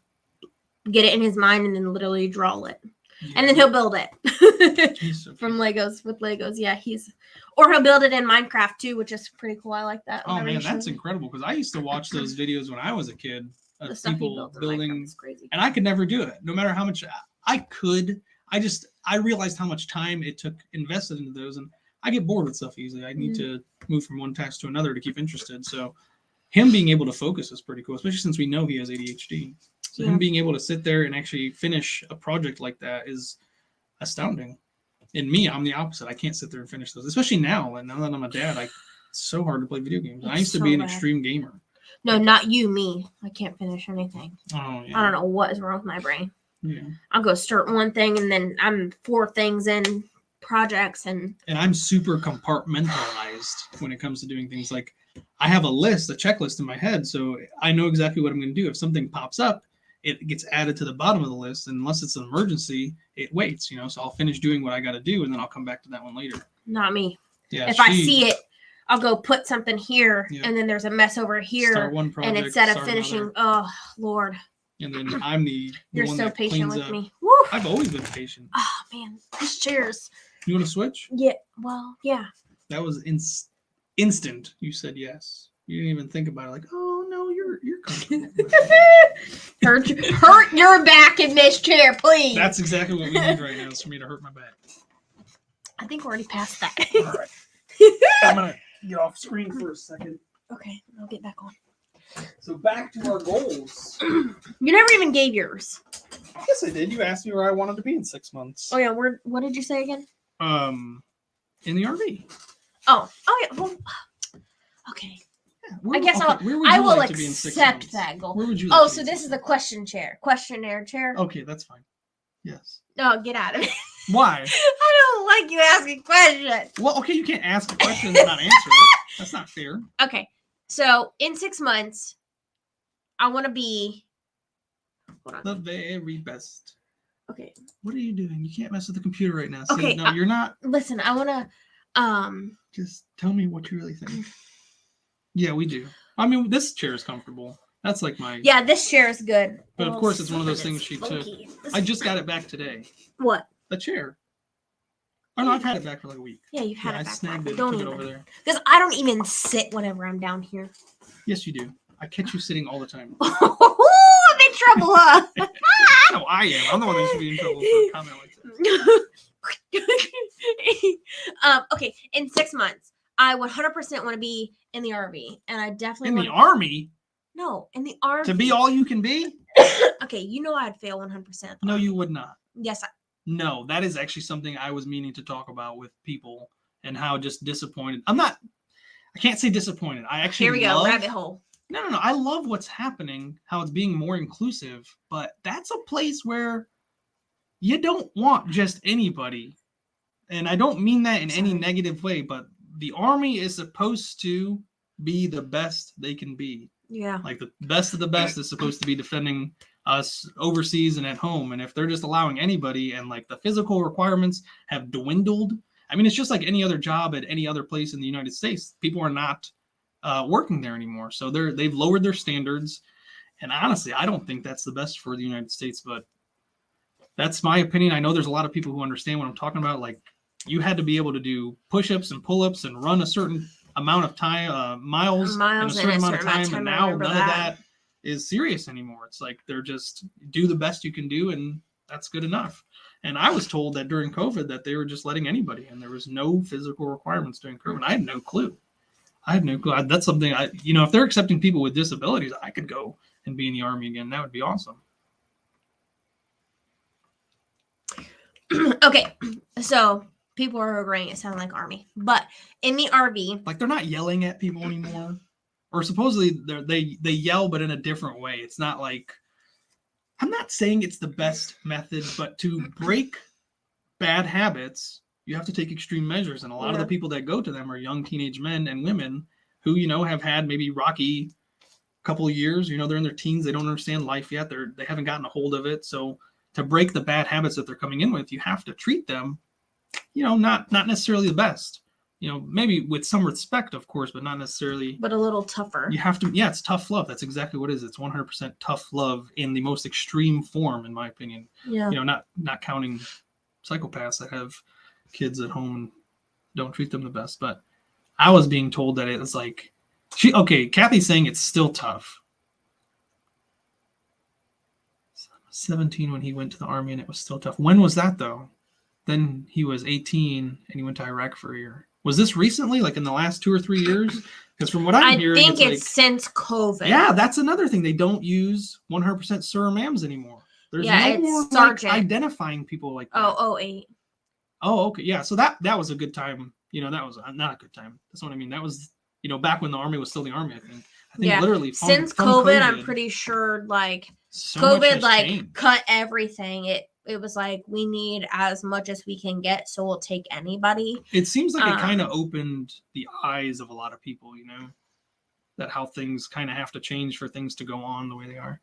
get it in his mind and then literally draw it. Yeah. And then he'll build it so from Legos with Legos. Yeah, or he'll build it in Minecraft too, which is pretty cool. I like that. Oh man, that's incredible because I used to watch those videos when I was a kid of people building, crazy. And I could never do it, no matter how much I could. I realized how much time it took invested into those, and I get bored with stuff easily. I need to move from one task to another to keep interested. So him being able to focus is pretty cool, especially since we know he has ADHD. So him being able to sit there and actually finish a project like that is astounding. And me, I'm the opposite. I can't sit there and finish those, especially now. And now that I'm a dad, it's so hard to play video games. I used to be an extreme gamer. No, not you, me. I can't finish anything. Oh, yeah. I don't know what is wrong with my brain. Yeah. I'll go start one thing and then I'm 4 things in projects and I'm super compartmentalized when it comes to doing things. Like I have a checklist in my head, so I know exactly what I'm going to do. If something pops up, it gets added to the bottom of the list, and unless it's an emergency, it waits, so I'll finish doing what I got to do, and then I'll come back to that one later. Not me. Yeah. If I see it, I'll go put something here, and then there's a mess over here. Start one project, and instead of finishing, oh, Lord. And then I'm the You're one so that patient with up. me. Woo. I've always been patient. Oh, man. These chairs. You want to switch? Yeah. Well, yeah. That was instant. You said yes. You didn't even think about it. Like, oh no, you're comfortable. hurt your back in this chair, please. That's exactly what we need right now. Is for me to hurt my back. I think we're already past that. All right. I'm gonna get off screen for a second. Okay, I'll get back on. So back to our goals. You never even gave yours. Yes, I did. You asked me where I wanted to be in 6 months. Oh yeah, what did you say again? In the RV. Oh yeah. Well, okay. Yeah, I guess I will like accept that goal. Where would you? Like oh, so this is the questionnaire chair. Okay, that's fine. Yes. No, get out of it. Why? I don't like you asking questions. Well, okay, you can't ask a question and not answer it. That's not fair. Okay, so in 6 months, I want to be. Hold on. The very best. Okay. What are you doing? You can't mess with the computer right now. Okay. No, you're not. Listen, I want to. Just tell me what you really think. Yeah, we do. I mean, this chair is comfortable. That's like my. Yeah, this chair is good. But of course, it's one of those things she took. I just got it back today. What? The chair. Oh no, I've had it back for like a week. Yeah, you've had it back. I snagged it. Don't Took even. It over there. Because I don't even sit whenever I'm down here. Yes, you do. I catch you sitting all the time. Oh, I'm in trouble, huh? No, I am. I'm the one that should be in trouble for a comment like that. Okay, in 6 months, I 100% want to be in the RV, and I definitely in the army. No, in the RV. To be all you can be. Okay, you know I'd fail 100%. No, you would not. Yes. No, that is actually something I was meaning to talk about with people and how just disappointed. I can't say disappointed. I actually Here we go, rabbit hole. No. I love what's happening, how it's being more inclusive, but that's a place where you don't want just anybody. And I don't mean that in any negative way, but the army is supposed to be the best they can be. Yeah. Like the best of the best is supposed to be defending us overseas and at home. And if they're just allowing anybody and like the physical requirements have dwindled, I mean, it's just like any other job at any other place in the United States. People are not working there anymore. So they've lowered their standards. And honestly, I don't think that's the best for the United States, but that's my opinion. I know there's a lot of people who understand what I'm talking about. Like you had to be able to do push-ups and pull-ups and run a certain amount of time, miles in a certain amount of time. And now none of that is serious anymore. It's like they're just do the best you can do, and that's good enough. And I was told that during COVID that they were just letting anybody, and there was no physical requirements during COVID. I had no clue. I have no clue. That's something if they're accepting people with disabilities, I could go and be in the Army again. That would be awesome. Okay, so people are agreeing it sounded like Army, but in the RV, like they're not yelling at people anymore, or supposedly they yell, but in a different way. It's not like, I'm not saying it's the best method, but to break bad habits, you have to take extreme measures, and a lot of the people that go to them are young teenage men and women who have had maybe rocky couple of years. They're in their teens, they don't understand life yet, they haven't gotten a hold of it. So to break the bad habits that they're coming in with, you have to treat them not necessarily the best, maybe with some respect, of course, but not necessarily, but a little tougher. You have to, it's tough love. That's exactly what it is. It's 100% tough love in the most extreme form, in my opinion. Not counting psychopaths that have kids at home and don't treat them the best. But I was being told that it was like, Kathy's saying it's still tough. 17 when he went to the Army, and it was still tough. When was that, though? Then he was 18 and he went to Iraq for a year. Was this recently, like in the last 2 or 3 years? Because from what I'm hearing, I think it's since COVID. Yeah, that's another thing. They don't use 100% sir or ma'ams anymore. There's no more like identifying people like that. Oh, 08. Oh, okay. Yeah, so that was a good time. That was not a good time. That's what I mean. That was, back when the Army was still the Army, I think. Literally since COVID, I'm pretty sure like so COVID like cut everything. It was like, we need as much as we can get, so we'll take anybody. It seems like it kind of opened the eyes of a lot of people, that how things kind of have to change for things to go on the way they are.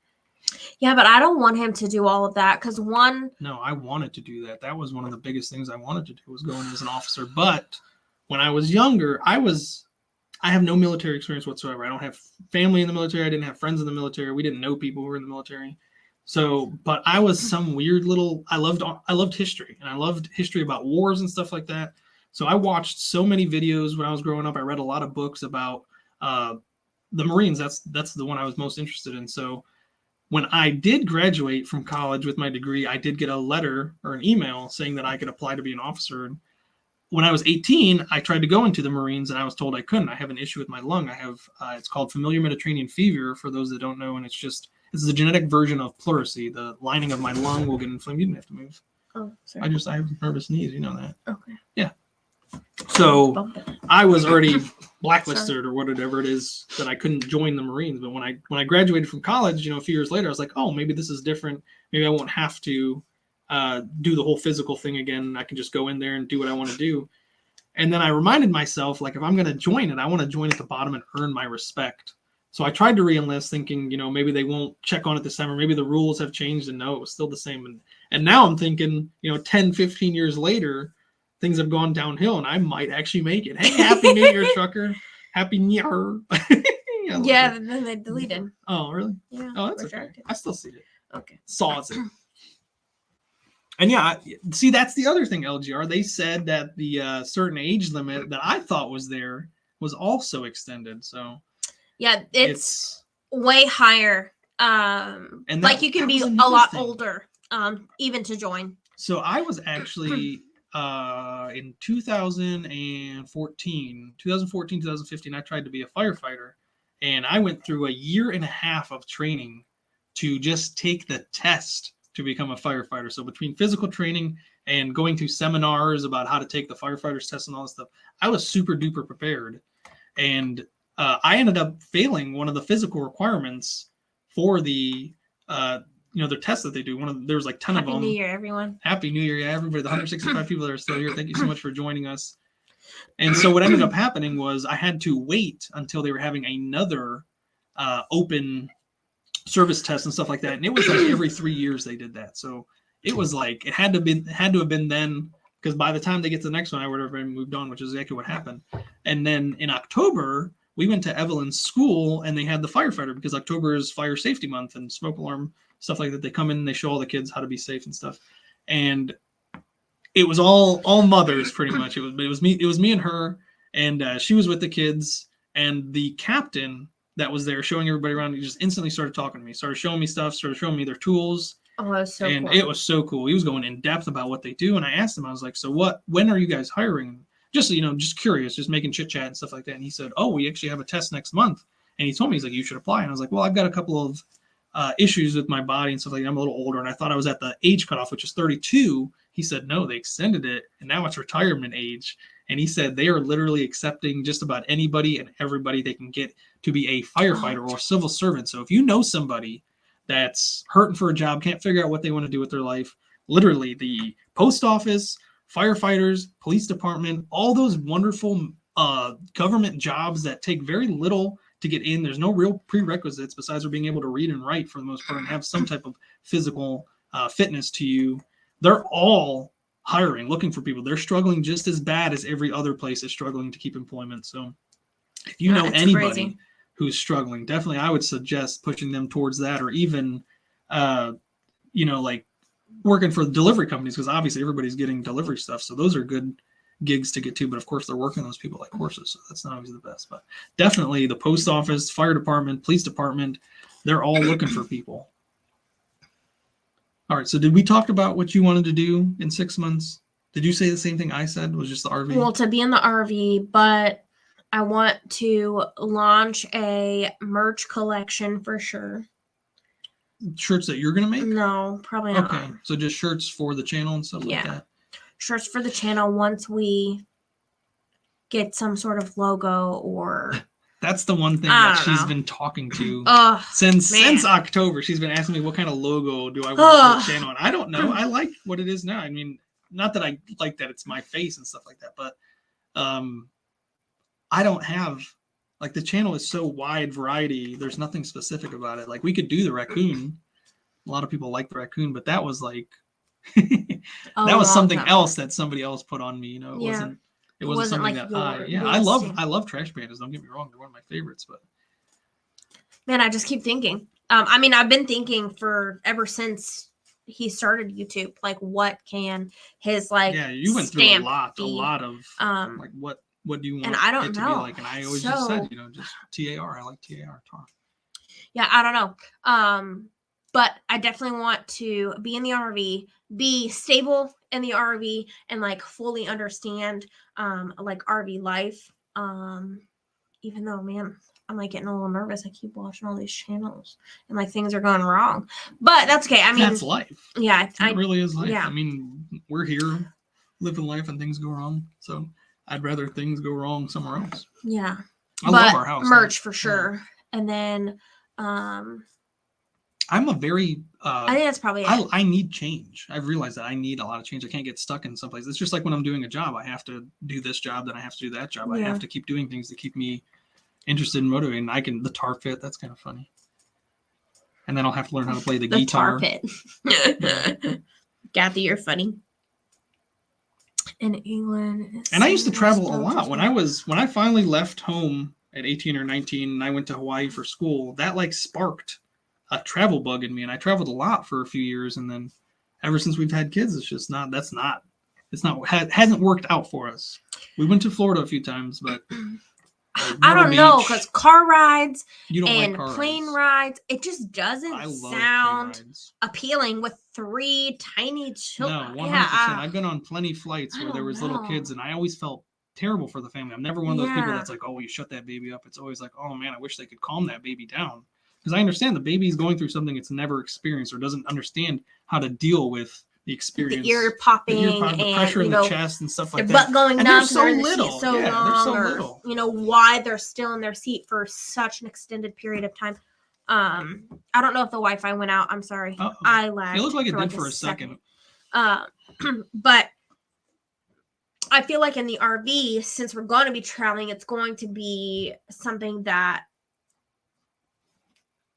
Yeah, but I don't want him to do all of that because No, I wanted to do that. That was one of the biggest things I wanted to do, was go in as an officer. But when I was younger, I have no military experience whatsoever. I don't have family in the military. I didn't have friends in the military. We didn't know people who were in the military. So, but I was some weird little, I loved history, and I loved history about wars and stuff like that. So I watched so many videos when I was growing up. I read a lot of books about the Marines. That's the one I was most interested in. So when I did graduate from college with my degree, I did get a letter or an email saying that I could apply to be an officer. And when I was 18, I tried to go into the Marines, and I was told I couldn't. I have an issue with my lung. I have, it's called familiar Mediterranean fever, for those that don't know, and it's a genetic version of pleurisy. The lining of my lung will get inflamed. You didn't have to move. Oh, sorry. I have a nervous sneeze. You know that. Okay. Yeah. So I was already blacklisted or whatever it is, that I couldn't join the Marines. But when I graduated from college, a few years later, I was like, oh, maybe this is different. Maybe I won't have to do the whole physical thing again. I can just go in there and do what I want to do. And then I reminded myself, like, if I'm going to join it, I want to join at the bottom and earn my respect. So I tried to re-enlist, thinking, maybe they won't check on it this time, or maybe the rules have changed, and no, it was still the same. And now I'm thinking, 10, 15 years later, things have gone downhill, and I might actually make it. Hey, Happy New Year, trucker. Happy New Year. Yeah, then they deleted. Oh, really? Yeah. Oh, that's okay. I still see it. Okay. Saw it. And yeah, see, that's the other thing, LGR. They said that the certain age limit that I thought was there was also extended. So yeah, it's way higher. And like, you can be a lot older, even to join. So I was actually in 2014, 2015, I tried to be a firefighter, and I went through a year and a half of training to just take the test to become a firefighter. So between physical training and going to seminars about how to take the firefighter's test and all this stuff, I was super duper prepared. And I ended up failing one of the physical requirements for the their test that they do. There was like 10 of them. Happy New Year, everyone. Happy New Year, yeah, everybody. The 165 people that are still here, thank you so much for joining us. And so what ended up happening was I had to wait until they were having another open service test and stuff like that. And it was like every 3 years they did that. So it was like, it had to have been then, because by the time they get to the next one, I would have already moved on, which is exactly what happened. And then in October, we went to Evelyn's school, and they had the firefighter, because October is fire safety month and smoke alarm, stuff like that. They come in and they show all the kids how to be safe and stuff. And it was all mothers pretty much. It was me and her, and she was with the kids, and the captain that was there showing everybody around, he just instantly started talking to me, started showing me stuff, started showing me their tools. Oh, that was so cool. And it was so cool. He was going in depth about what they do. And I asked him, I was like, so when are you guys hiring? just, just curious, just making chit chat and stuff like that. And he said, oh, we actually have a test next month. And he told me, he's like, you should apply. And I was like, well, I've got a couple of issues with my body and stuff like that. I'm a little older, and I thought I was at the age cutoff, which is 32. He said, no, they extended it, and now it's retirement age. And he said they are literally accepting just about anybody and everybody they can get to be a firefighter or a civil servant. So if you know somebody that's hurting for a job, can't figure out what they want to do with their life, literally the post office, firefighters, police department, all those wonderful government jobs that take very little to get in. There's no real prerequisites besides being able to read and write for the most part and have some type of physical fitness to you. They're all hiring, looking for people. They're struggling just as bad as every other place is struggling to keep employment. So if you know anybody who's struggling, definitely I would suggest pushing them towards that, or even, like working for delivery companies, because obviously everybody's getting delivery stuff. So those are good gigs to get to, but of course they're working those people like horses, so that's not always the best. But definitely the post office, fire department, police department, they're all looking for people. All right, so did we talk about what you wanted to do in 6 months? Did you say the same thing I said? Was just the RV? Well, to be in the RV, but I want to launch a merch collection for sure. Shirts that you're gonna make? No, probably not. Okay, so just shirts for the channel and stuff like that. Shirts for the channel once we get some sort of logo, or that's the one thing that she's been talking to since October. She's been asking me what kind of logo do I want for the channel, and I don't know. I like what it is now. I mean, not that I like that it's my face and stuff like that, but I don't have, like, the channel is so wide variety. There's nothing specific about it. Like, we could do the raccoon. A lot of people like the raccoon, but that was like that was something else that somebody else put on me. It wasn't something like that I love trash pandas, don't get me wrong, they're one of my favorites. But man, I just keep thinking, I mean, I've been thinking for ever since he started YouTube, like, what can his you went through a lot of like what do you want and I don't it to know. Be like, and I always just said, just TAR. I like TAR. Yeah, I don't know. But I definitely want to be in the RV, be stable in the RV, and like fully understand like RV life. Even though, man, I'm like getting a little nervous. I keep watching all these channels and like things are going wrong. But that's okay. I mean, that's life. Yeah, it really is life. Yeah. I mean, we're here living life and things go wrong. So I'd rather things go wrong somewhere else. Yeah. I love our house. Merch for sure. Yeah. And then I'm a very I think that's probably it. I need change. I've realized that I need a lot of change. I can't get stuck in some place. It's just like when I'm doing a job, I have to do this job, then I have to do that job. I have to keep doing things to keep me interested and motivated. And the tar pit, that's kind of funny. And then I'll have to learn how to play the guitar. Tar pit. Kathy, you're funny. In England. And I used to travel a lot. When I finally left home at 18 or 19 and I went to Hawaii for school, that like sparked a travel bug in me, and I traveled a lot for a few years, and then ever since we've had kids, it's just hasn't worked out for us. We went to Florida a few times, but I don't know, because car rides and like plane rides, it just doesn't sound appealing with 3 tiny children. No, 100%. I've been on plenty flights where there was little kids, and I always felt terrible for the family. I'm never one of those people that's like, oh, you shut that baby up. It's always like, oh man, I wish they could calm that baby down. Because I understand the baby is going through something it's never experienced or doesn't understand how to deal with the experience. The ear popping, the pressure in the chest and stuff like that. Butt going and numb. They're so little. They're so little. Why they're still in their seat for such an extended period of time. I don't know if the Wi-Fi went out. I'm sorry. I lagged. It looked like it did for a second. But I feel like in the RV, since we're going to be traveling, it's going to be something that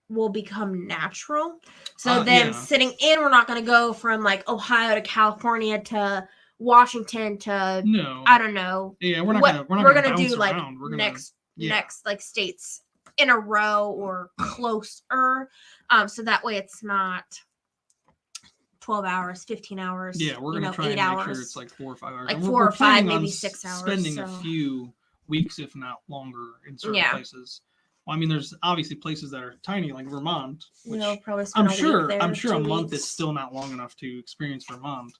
will become natural. So sitting in, we're not going to go from like Ohio to California to Washington to I don't know. Yeah, we're gonna do like next like states in a row or closer. So that way it's not 12 hours, 15 hours. Yeah, we're gonna try 8 and hours. make sure it's like 4 or 5 hours. Like 4 or 5, maybe 6 hours. Spending a few weeks, if not longer, in certain places. Well, I mean, there's obviously places that are tiny, like Vermont. Which probably I'm sure a month is still not long enough to experience Vermont.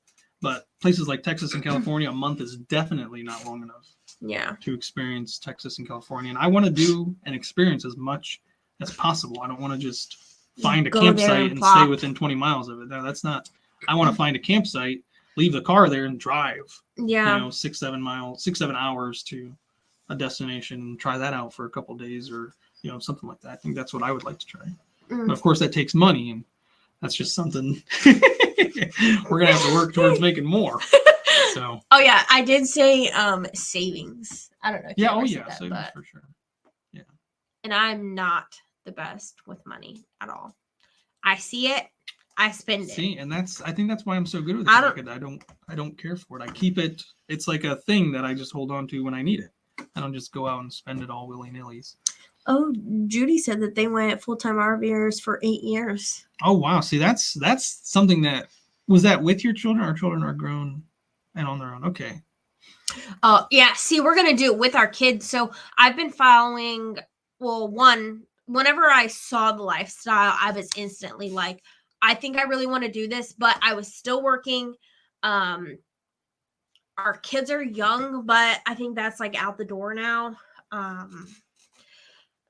But places like Texas and California, a month is definitely not long enough. Yeah. To experience Texas and California. And I want to do and experience as much as possible. I don't want to just find a campsite and stay within 20 miles of it. No, that's not. I want to find a campsite, leave the car there, and drive. Yeah. 6-7 hours to a destination and try that out for a couple of days or, something like that. I think that's what I would like to try. But of course, that takes money, and that's just something we're going to have to work towards making more. So. Oh yeah, I did say savings. I don't know. If savings for sure. Yeah. And I'm not the best with money at all. I see it, I spend it. See, and I think that's why I'm so good with it. I don't care for it. I keep it. It's like a thing that I just hold on to when I need it. I don't just go out and spend it all willy-nilly. Oh, Judy said that they went full-time RVers for 8 years. Oh wow! See, that's something that was that with your children. Our children are grown and on their own. Okay. Oh, yeah. See, we're going to do it with our kids. So I've been following, whenever I saw the lifestyle, I was instantly like, I think I really want to do this, but I was still working. Our kids are young, but I think that's like out the door now.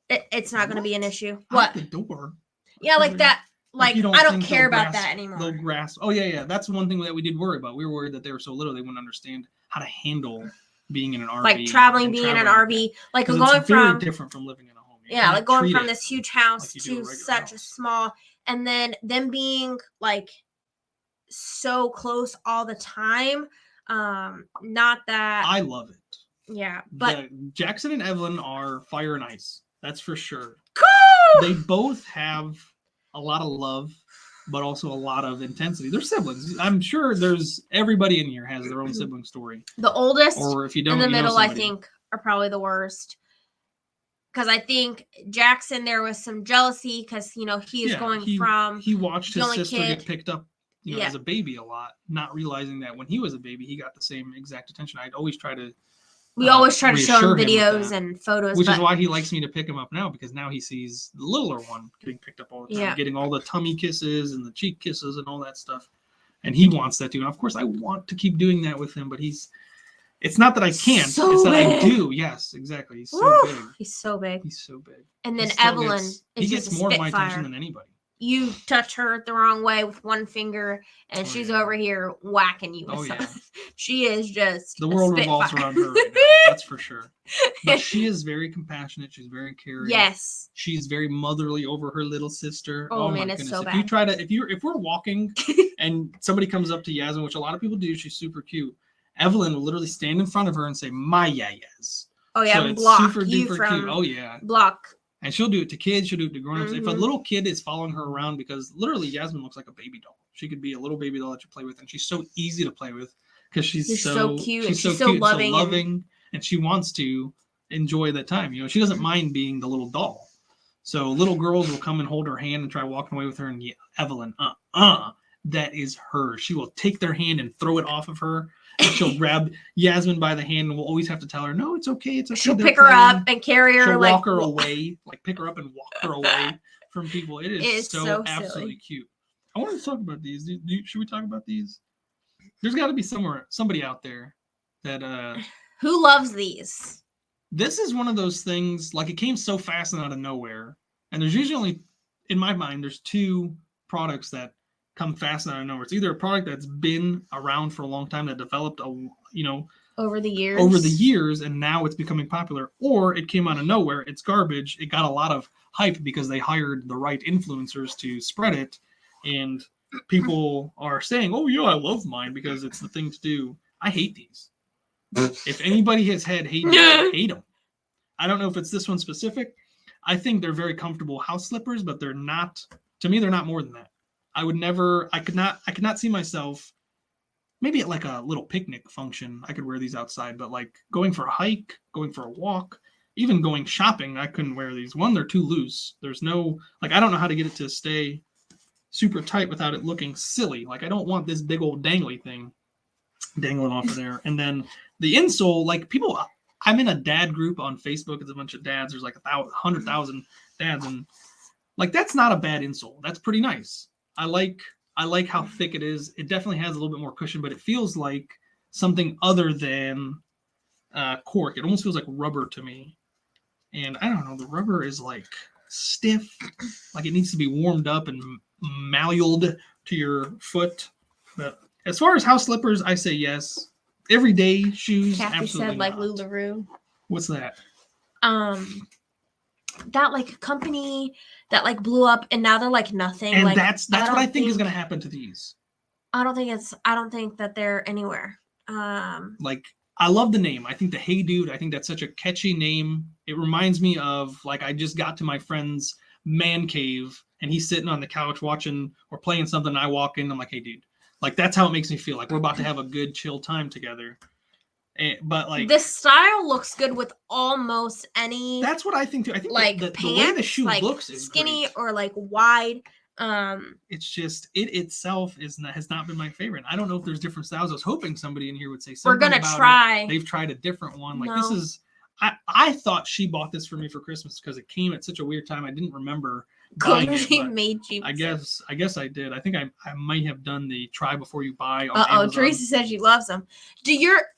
It's not going to be an issue. What? Out the door? Yeah, like that. Like, I don't care about that anymore. They'll grasp. Oh, yeah. That's one thing that we did worry about. We were worried that they were so little they wouldn't understand how to handle being in an RV. Like traveling, being in an RV. Like going it's very different from living in a home. Yeah, like going from this huge house to such a small. And then them being like so close all the time. Not that. I love it. Yeah. But Jackson and Evelyn are fire and ice. That's for sure. Cool! They both have a lot of love, but also a lot of intensity. They're siblings. I'm sure everybody in here has their own sibling story. The oldest or if you don't, and the middle, I think, are probably the worst. Because I think Jackson, there was some jealousy because, he watched his sister get picked up, as a baby a lot, not realizing that when he was a baby, he got the same exact attention. I'd always try to We always try to show him videos and photos. Which is why he likes me to pick him up now, because now he sees the littler one getting picked up all the time, getting all the tummy kisses and the cheek kisses and all that stuff. And he wants that too. And of course, I want to keep doing that with him, but it's not that I can't. So it's that big. I do. Yes, exactly. He's so big. He's so big. He's so big. And then Evelyn he gets more of my attention than anybody. You touch her the wrong way with one finger, and she's over here whacking you with something. She is just the world revolves around her right now, that's for sure. But she is very compassionate. She's very caring. Yes. She's very motherly over her little sister. Oh man, it's so bad. If we're walking and somebody comes up to Yasmin, which a lot of people do, she's super cute. Evelyn will literally stand in front of her and say, "My Yayas." Oh yeah, so block super you duper from cute. Oh yeah, block. And she'll do it to kids. She'll do it to grown-ups. If a little kid is following her around, because literally Yasmin looks like a baby doll. She could be a little baby doll that you play with, and she's so easy to play with because she's so cute. She's so cute, loving, and she wants to enjoy that time. She doesn't mind being the little doll. So little girls will come and hold her hand and try walking away with her, and Evelyn, that is her. She will take their hand and throw it off of her. And she'll grab Yasmin by the hand, and we'll always have to tell her, "No, it's okay. It's okay." She'll pick her up and carry her. She'll walk her away, like pick her up and walk her away from people. It is so absolutely silly. Cute. I want to talk about these. Should we talk about these? There's got to be somebody out there that who loves these. This is one of those things. Like, it came so fast and out of nowhere, and there's usually only, in my mind, there's two products that come fast and out of nowhere. It's either a product that's been around for a long time that developed over the years, and now it's becoming popular, or it came out of nowhere. It's garbage. It got a lot of hype because they hired the right influencers to spread it, and people are saying, "Oh yeah, I love mine because it's the thing to do." I hate these. If anybody has had hate them. I don't know if it's this one specific. I think they're very comfortable house slippers, but they're not. To me, they're not more than that. I could not see myself, maybe at like a little picnic function, I could wear these outside, but like going for a hike, going for a walk, even going shopping, I couldn't wear these. One, they're too loose. There's no, I don't know how to get it to stay super tight without it looking silly. Like, I don't want this big old dangly thing dangling off of there. And then the insole, I'm in a dad group on Facebook. It's a bunch of dads. There's like 100,000 dads. And that's not a bad insole. That's pretty nice. I like I like how thick it is. It definitely has a little bit more cushion, but it feels like something other than cork. It almost feels like rubber to me. And I don't know, the rubber is like stiff, like it needs to be warmed up and malleoled to your foot. But as far as house slippers, I say yes. Everyday shoes, Kathy absolutely said like not. LuLaRoe. What's that? That like company that like blew up and now they're like nothing. And like, that's what I think is going to happen to these. I don't think that they're anywhere. Like, I love the name. I think the Hey Dude, I think that's such a catchy name. It reminds me of, like, I just got to my friend's man cave and he's sitting on the couch watching or playing something and I walk in, I'm like, hey dude. Like, that's how it makes me feel. Like, we're about to have a good chill time together. But like, this style looks good with almost any. That's what I think too. I think like the pants, way the shoe like looks is skinny great. or like wide. It's just it itself has not been my favorite. I don't know if there's different styles. I was hoping somebody in here would say something. We're gonna about try. It. They've tried a different one. Like no. This is. I thought she bought this for me for Christmas because it came at such a weird time. I didn't remember. She made you. I guess I did. I think I might have done the try before you buy. Teresa said she loves them.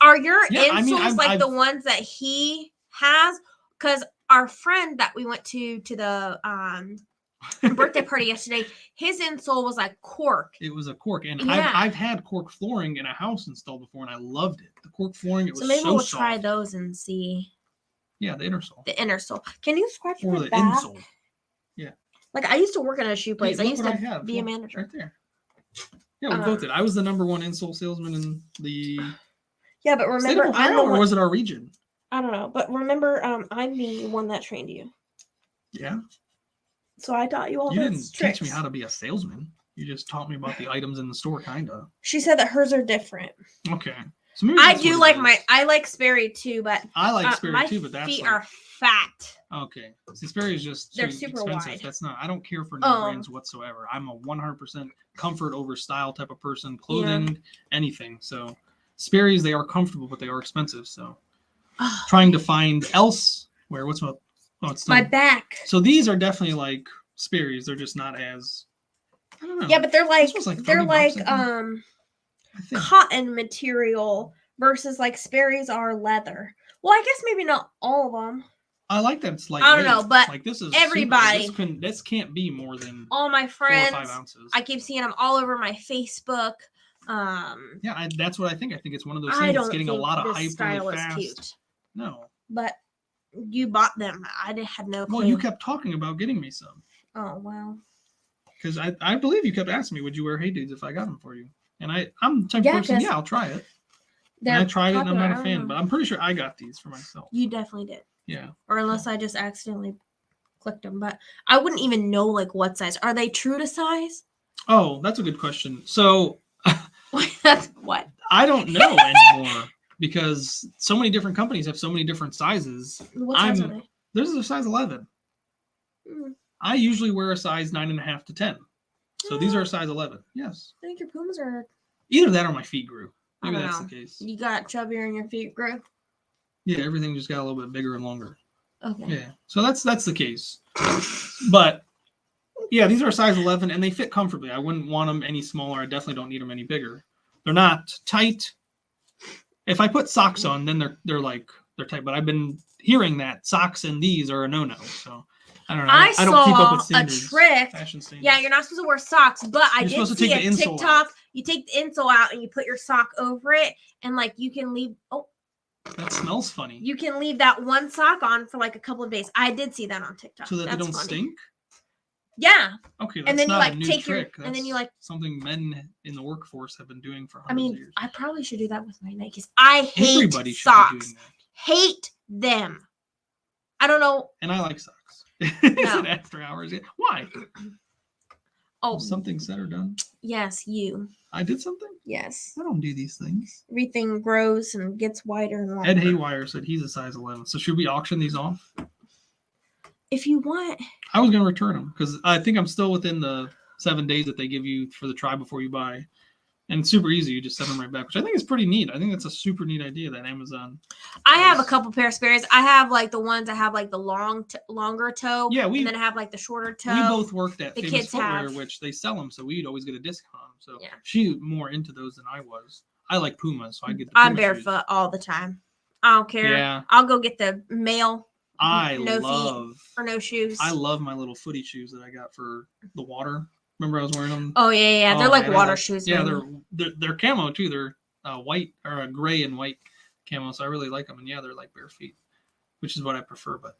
Are your insoles like the ones that he has? Because our friend that we went to the birthday party yesterday, his insole was like cork. It was a cork, and yeah. I've had cork flooring in a house installed before, and I loved it. The cork flooring, it was so maybe we'll soft. Try those and see. Yeah, the inner sole. The inner sole. Can you scratch or my the back? insole? Yeah. Like I used to work at a shoe place. Hey, I used to be a manager. Right there. Yeah, we both did. I was the number one insole salesman in the. Yeah, but remember, State of Ohio, or was it our region? I don't know, but remember, I'm the one that trained you. Yeah. So I taught you all. You didn't teach me how to be a salesman. You just taught me about the items in the store, kind of. She said that hers are different. Okay. So maybe I do like I like Sperry too, but I like Sperry too, but that's feet are fat. Okay. See, Sperry is just they're super expensive. wide. That's not. I don't care for no brands whatsoever. I'm a 100% comfort over style type of person. Clothing, anything. So Sperry's, they are comfortable, but they are expensive. So trying to find elsewhere. What's my? Oh, it's my back. So these are definitely like Sperry's. They're just not as. I don't know. Yeah, but they're like cotton material versus like Sperry's are leather. Well, I guess maybe not all of them. I like that it's lightweight. I don't know, but like this is everybody. This can't be more than all my friends. 4 or 5 ounces. I keep seeing them all over my Facebook. Yeah, that's what I think. I think it's one of those things that's getting a lot of hype really fast. Cute. No, but you bought them. I had no clue. Well, you kept talking about getting me some. Oh well. Because I believe you kept asking me, would you wear Hey Dudes if I got them for you? And I'm the type of person, I'll try it. And I tried it and I'm not a fan, but I'm pretty sure I got these for myself. You definitely did. Yeah. Or unless I just accidentally clicked them. But I wouldn't even know like what size. Are they true to size? Oh, that's a good question. So that's what? I don't know anymore because so many different companies have so many different sizes. What size are they? There's a size 11. I usually wear a size 9.5 to 10. So these are a size 11. Yes. I think your Pumas are. Either that or my feet grew. Maybe that's the case. You got chubbier and your feet grew? Yeah, everything just got a little bit bigger and longer. Okay. Yeah. So that's the case. But yeah, these are a size 11 and they fit comfortably. I wouldn't want them any smaller. I definitely don't need them any bigger. They're not tight. If I put socks on, then they're tight. But I've been hearing that socks in these are a no-no. So I don't know. I don't keep up with standards, a trick. Fashion standards. Yeah, you're not supposed to wear socks, but I did see a TikTok. Out. You take the insole out and you put your sock over it, and like you can leave. Oh, that smells funny. You can leave that one sock on for like a couple of days. I did see that on TikTok. So that they don't stink. Yeah. Okay. That's and then not you like a new take trick. and then you like something men in the workforce have been doing for hundreds of years. I probably should do that with my Nikes. I hate Everybody socks. Should be doing that. Hate them. I don't know. And I like socks. No. Is it after hours? Why? Oh, something said or done? Yes, you. I did something? Yes. I don't do these things. Everything grows and gets wider and longer. Ed Haywire said he's a size 11. So should we auction these off? If you want. I was going to return them because I think I'm still within the 7 days that they give you for the try before you buy. And it's super easy. You just set them right back, which I think is pretty neat. I think that's a super neat idea that Amazon. I have a couple pair of Sperry's. I have like the ones that have like the longer toe. Yeah, and then I have like the shorter toe. We both worked at the Famous kids Footwear, have. which they sell them, so we'd always get a discount on them. So yeah. She's more into those than I was. I like Pumas, so I get the Puma I'm barefoot shoes all the time. I don't care. Yeah. I'll go get the male. No feet or no shoes. I love my little footy shoes that I got for the water. Remember I was wearing them? Oh yeah. They're like water shoes. Yeah, they're camo too. They're white or gray and white camo, so I really like them. And yeah, they're like bare feet, which is what I prefer. But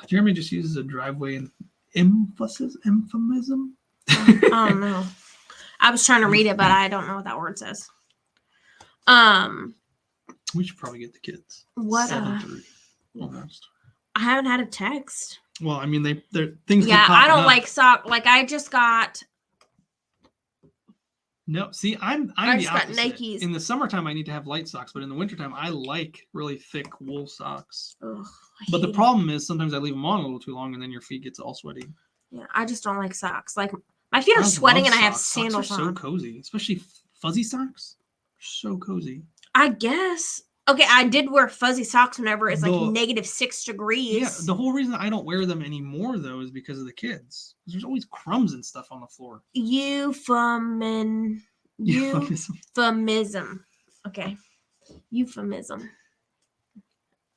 Jeremy just uses a driveway and euphemism. I don't know. I was trying to read it, but I don't know what that word says. We should probably get the kids. What? 7:30 almost. I haven't had a text. Well, I mean, they're things. Yeah, I don't like sock. Like I just got. No, see, I'm the opposite. Nikes. In the summertime, I need to have light socks, but in the wintertime, I like really thick wool socks. Ugh, but the problem is sometimes I leave them on a little too long, and then your feet gets all sweaty. Yeah, I just don't like socks. Like my feet are sweating, and I have sandals on. So cozy, especially fuzzy socks. So cozy. I guess. Okay, I did wear fuzzy socks whenever it's like -6 degrees. Yeah, the whole reason I don't wear them anymore, though, is because of the kids. There's always crumbs and stuff on the floor. Euphemism. Okay. Euphemism.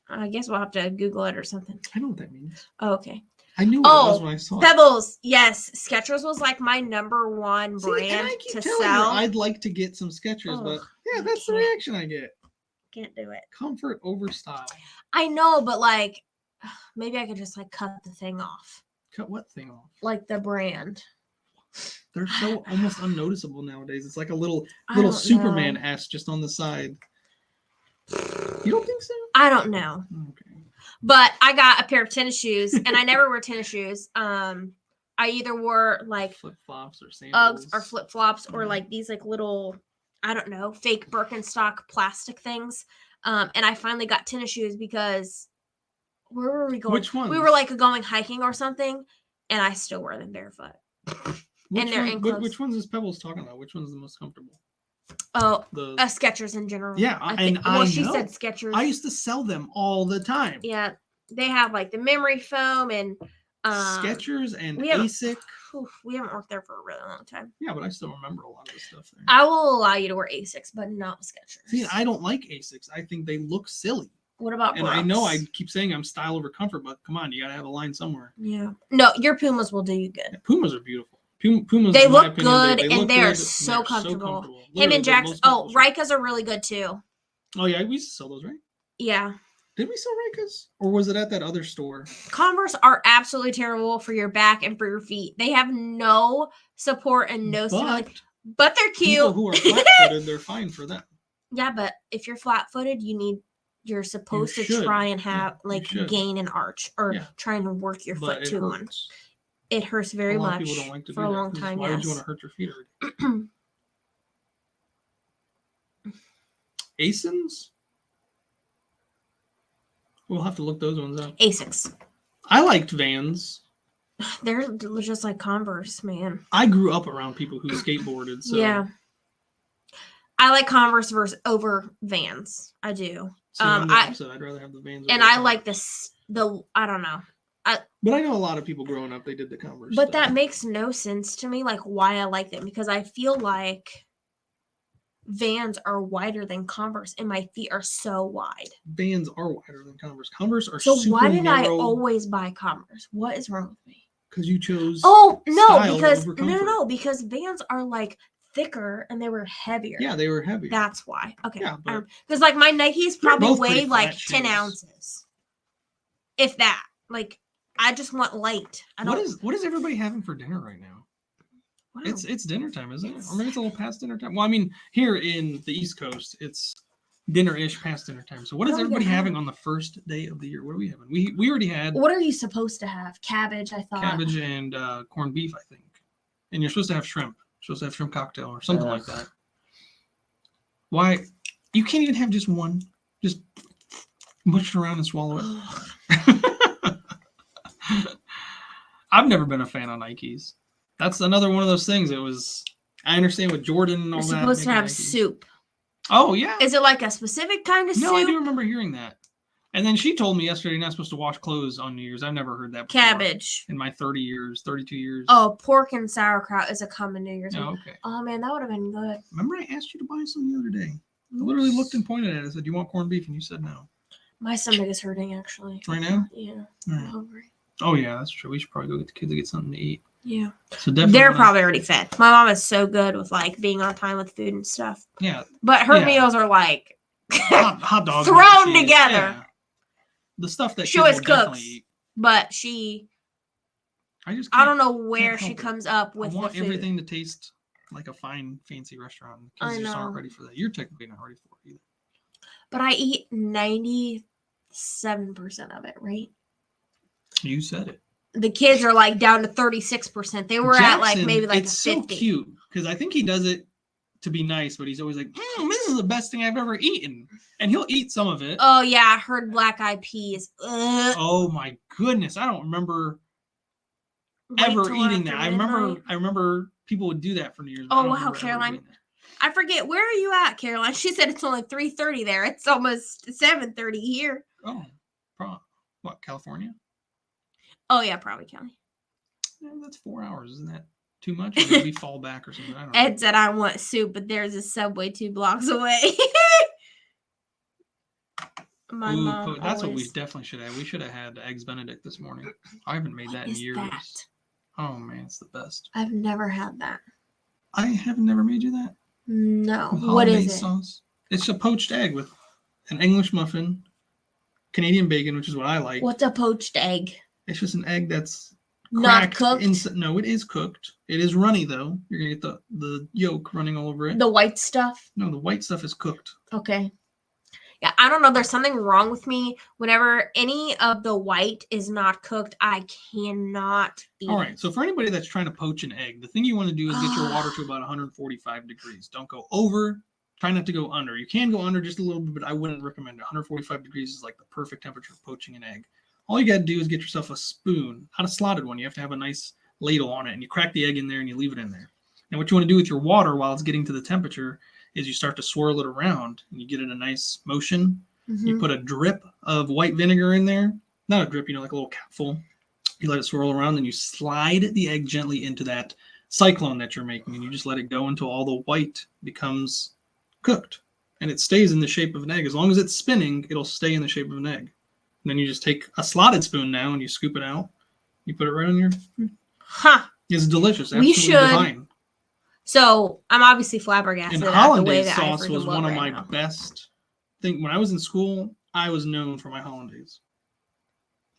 I guess we'll have to Google it or something. I know what that means. Oh, okay. I knew what it was when I saw Pebbles. Yes. Skechers was like my #1 brand to sell. I'd like to get some Skechers, but yeah, that's the reaction I get. Can't do it. Comfort over style. I know, but like maybe I could just like cut the thing off. Cut what thing off? Like the brand. They're so almost unnoticeable nowadays. It's like a little Superman S just on the side. You don't think so? I don't know. Okay. But I got a pair of tennis shoes, and I never wear tennis shoes. I either wore like flip-flops or sandals. Uggs or flip-flops or like these like little, I don't know, fake Birkenstock plastic things. And I finally got tennis shoes because where were we going? Which one? We were like going hiking or something, and I still wear them barefoot. Which ones is Pebbles talking about? Which one's the most comfortable? Oh, Skechers in general. Yeah, she said Skechers. I used to sell them all the time. Yeah, they have like the memory foam and Skechers and ASIC. We haven't worked there for a really long time. Yeah, but I still remember a lot of the stuff there. I will allow you to wear ASICs, but not Skechers. See, I don't like ASICs. I think they look silly. What about Brooks? And I know I keep saying I'm style over comfort, but come on, you gotta have a line somewhere. Yeah. No, your Pumas will do you good. Yeah, Pumas are beautiful. Pumas, they look good and they are so comfortable. Him and Jackson. Oh, Rykas are really good too. Oh yeah, we used to sell those, right? Yeah. Did we sell Rykas? Or was it at that other store? Converse are absolutely terrible for your back and for your feet. They have no support and no stability. But they're cute. People who are flat-footed, they're fine for them. Yeah, but if you're flat-footed, you're supposed to try and have gain an arch or trying to work your foot to one. It hurts very much for a long time. Why would you want to hurt your feet already? Asins? We'll have to look those ones up. Asics. I liked Vans. They're just like Converse, man. I grew up around people who skateboarded, so yeah. I like Converse over Vans. I do. I'm the opposite. I'd rather have the Vans. And I like I don't know. But I know a lot of people growing up, they did the Converse. But that makes no sense to me, like why I like them, because I feel like Vans are wider than Converse, and my feet are so wide. Vans are wider than Converse. Converse are so why did I always buy Converse? What is wrong with me? Because you chose. Oh no, because Vans are like thicker and they were heavier. Yeah, they were heavier. That's why. Okay, because like my Nikes probably weigh like 10 ounces, if that. Like I just want light. What is everybody having for dinner right now? Wow. It's dinner time, isn't it? Or maybe it's a little past dinner time. Well, I mean, here in the East Coast, it's dinner-ish past dinner time. So what is everybody having on the first day of the year? What are we having? We already had. What are you supposed to have? Cabbage, I thought. Cabbage and corned beef, I think. And you're supposed to have shrimp. You're supposed to have shrimp cocktail or something like that. Why? You can't even have just one. Just mush it around and swallow it. I've never been a fan of Nikes. That's another one of those things. It was I understand with Jordan and all You're that. Supposed to have soup. Oh yeah. Is it like a specific kind of soup? No, I do remember hearing that. And then she told me yesterday you're not supposed to wash clothes on New Year's. I've never heard that before. Cabbage. In my 32 years. Oh, pork and sauerkraut is a common New Year's. Oh, okay. Oh, man, that would have been good. Remember I asked you to buy some the other day? I literally looked and pointed at it. I said, do you want corned beef? And you said no. My stomach is hurting, actually. Right now? Yeah. I'm hungry. Oh, yeah, that's true. We should probably go get the kids to get something to eat. Yeah. So definitely. They're probably already fed. My mom is so good with, like, being on time with food and stuff. Yeah. But her meals are, like, hot dogs thrown together. Yeah. The stuff that she always cooks, eat. But I don't know where she comes up with the food. I want everything to taste like a fine, fancy restaurant. Kids just aren't ready for that. You're technically not ready for it either. But I eat 97% of it, right? You said it. The kids are like down to 36%. They were Jackson, at like maybe like it's 50. So cute because I think he does it to be nice, but he's always like, this is the best thing I've ever eaten. And he'll eat some of it. Oh, yeah. I heard black eyed peas. Ugh. Oh, my goodness. I don't remember ever eating that. I remember people would do that for New Year's. Oh, wow, Caroline. I forget. Where are you at, Caroline? She said it's only 3:30 there. It's almost 7:30 here. Oh, what, California? Oh, yeah, probably Cali. Yeah, that's 4 hours. Isn't that too much? Or did we fall back or something? I don't know. Ed said, I want soup, but there's a Subway 2 blocks away. My mom that's what we definitely should have. We should have had Eggs Benedict this morning. I haven't made that in years. That? Oh, man, it's the best. I've never had that. I have never made you that? No. What is it? Sauce. It's a poached egg with an English muffin, Canadian bacon, which is what I like. What's a poached egg? It's just an egg that's not cooked. No, it is cooked. It is runny though. You're gonna get the yolk running all over it. The white stuff? No, the white stuff is cooked. Okay. Yeah, I don't know. There's something wrong with me. Whenever any of the white is not cooked, I cannot eat. All right. So for anybody that's trying to poach an egg, the thing you want to do is get your water to about 145 degrees. Don't go over. Try not to go under. You can go under just a little bit, but I wouldn't recommend it. 145 degrees is like the perfect temperature for poaching an egg. All you got to do is get yourself a spoon, not a slotted one. You have to have a nice ladle on it, and you crack the egg in there and you leave it in there. And what you want to do with your water while it's getting to the temperature is you start to swirl it around and you get it a nice motion. Mm-hmm. You put a drip of white vinegar in there. Not a drip, like a little capful. You let it swirl around, then you slide the egg gently into that cyclone that you're making, and you just let it go until all the white becomes cooked. And it stays in the shape of an egg. As long as it's spinning, it'll stay in the shape of an egg. And then you just take a slotted spoon now and you scoop it out. You put it right on your... It's delicious. Absolutely divine. So I'm obviously flabbergasted. And hollandaise sauce was one of my best things. When I was in school, I was known for my hollandaise.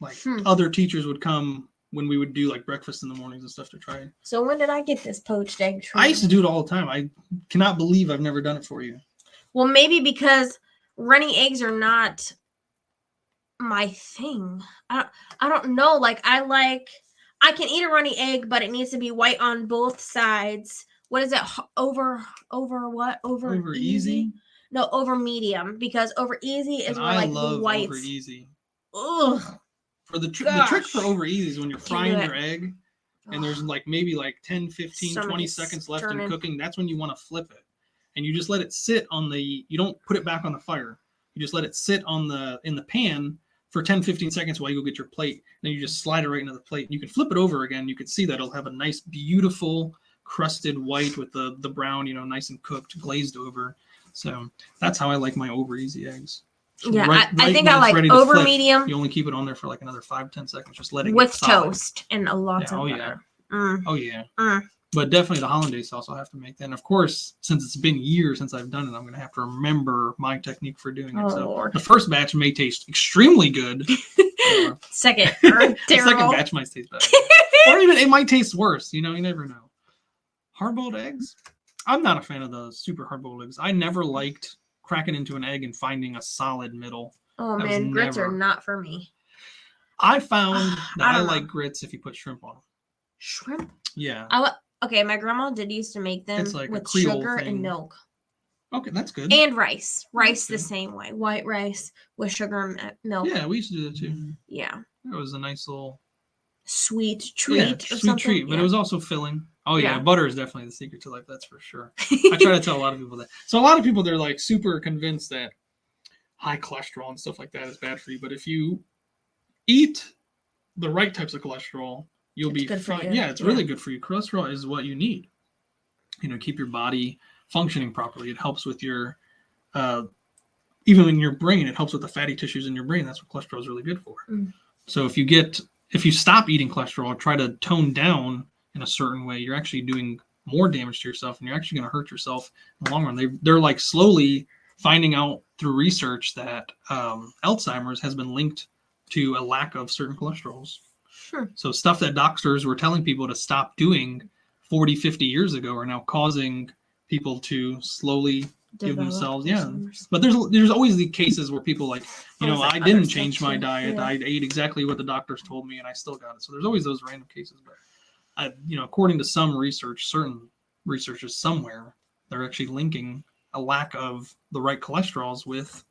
Like other teachers would come when we would do like breakfast in the mornings and stuff to try it. So when did I get this poached egg treat? I used to do it all the time. I cannot believe I've never done it for you. Well, maybe because runny eggs are not my thing. I don't know. Like I can eat a runny egg, but it needs to be white on both sides. What is it? Over what? Over easy? No, over medium, because over easy is where like the whites. Over easy. Ugh. For the trick for over easy is when you're frying your egg and there's like maybe like 10, 15, 20 seconds left in cooking. That's when you want to flip it. And you just let it sit on you don't put it back on the fire. You just let it sit in the pan for 10, 15 seconds while you go get your plate. Then you just slide it right into the plate. You can flip it over again. You can see that it'll have a nice, beautiful crusted white with the brown, nice and cooked, glazed over. So that's how I like my over easy eggs. So yeah, I think I like over medium. You only keep it on there for like another 5-10 seconds. Just let it with get solid. Toast and a lot of butter. Oh yeah. But definitely the hollandaise sauce I'll have to make then. Of course, since it's been years since I've done it, I'm going to have to remember my technique for doing it. So Lord. The first batch may taste extremely good. Second, the second batch might taste better. Or even it might taste worse. You never know. Hard-boiled eggs? I'm not a fan of the super hard-boiled eggs. I never liked cracking into an egg and finding a solid middle. Oh, man, grits are not for me. I found that I like grits if you put shrimp on them. Shrimp? Yeah. Okay, my grandma did used to make them like with sugar and milk. Okay, that's good. And rice. Rice the same way. White rice with sugar and milk. Yeah, we used to do that too. Yeah. It was a nice little... sweet treat or sweet something. Treat, but it was also filling. Oh yeah, butter is definitely the secret to life. That's for sure. I try to tell a lot of people that. So a lot of people, they're like super convinced that high cholesterol and stuff like that is bad for you. But if you eat the right types of cholesterol, you'll be fine. Yeah, it's really good for you. Cholesterol is what you need. Keep your body functioning properly. It helps with your, even in your brain, it helps with the fatty tissues in your brain. That's what cholesterol is really good for. So if you stop eating cholesterol, try to tone down in a certain way, you're actually doing more damage to yourself, and you're actually going to hurt yourself in the long run. They're like slowly finding out through research that Alzheimer's has been linked to a lack of certain cholesterols. Sure. So stuff that doctors were telling people to stop doing 40, 50 years ago are now causing people to slowly give themselves, But there's always the cases where people like, I didn't change my diet. I ate exactly what the doctors told me, and I still got it. So there's always those random cases. But according to some research, certain researchers somewhere, they're actually linking a lack of the right cholesterols with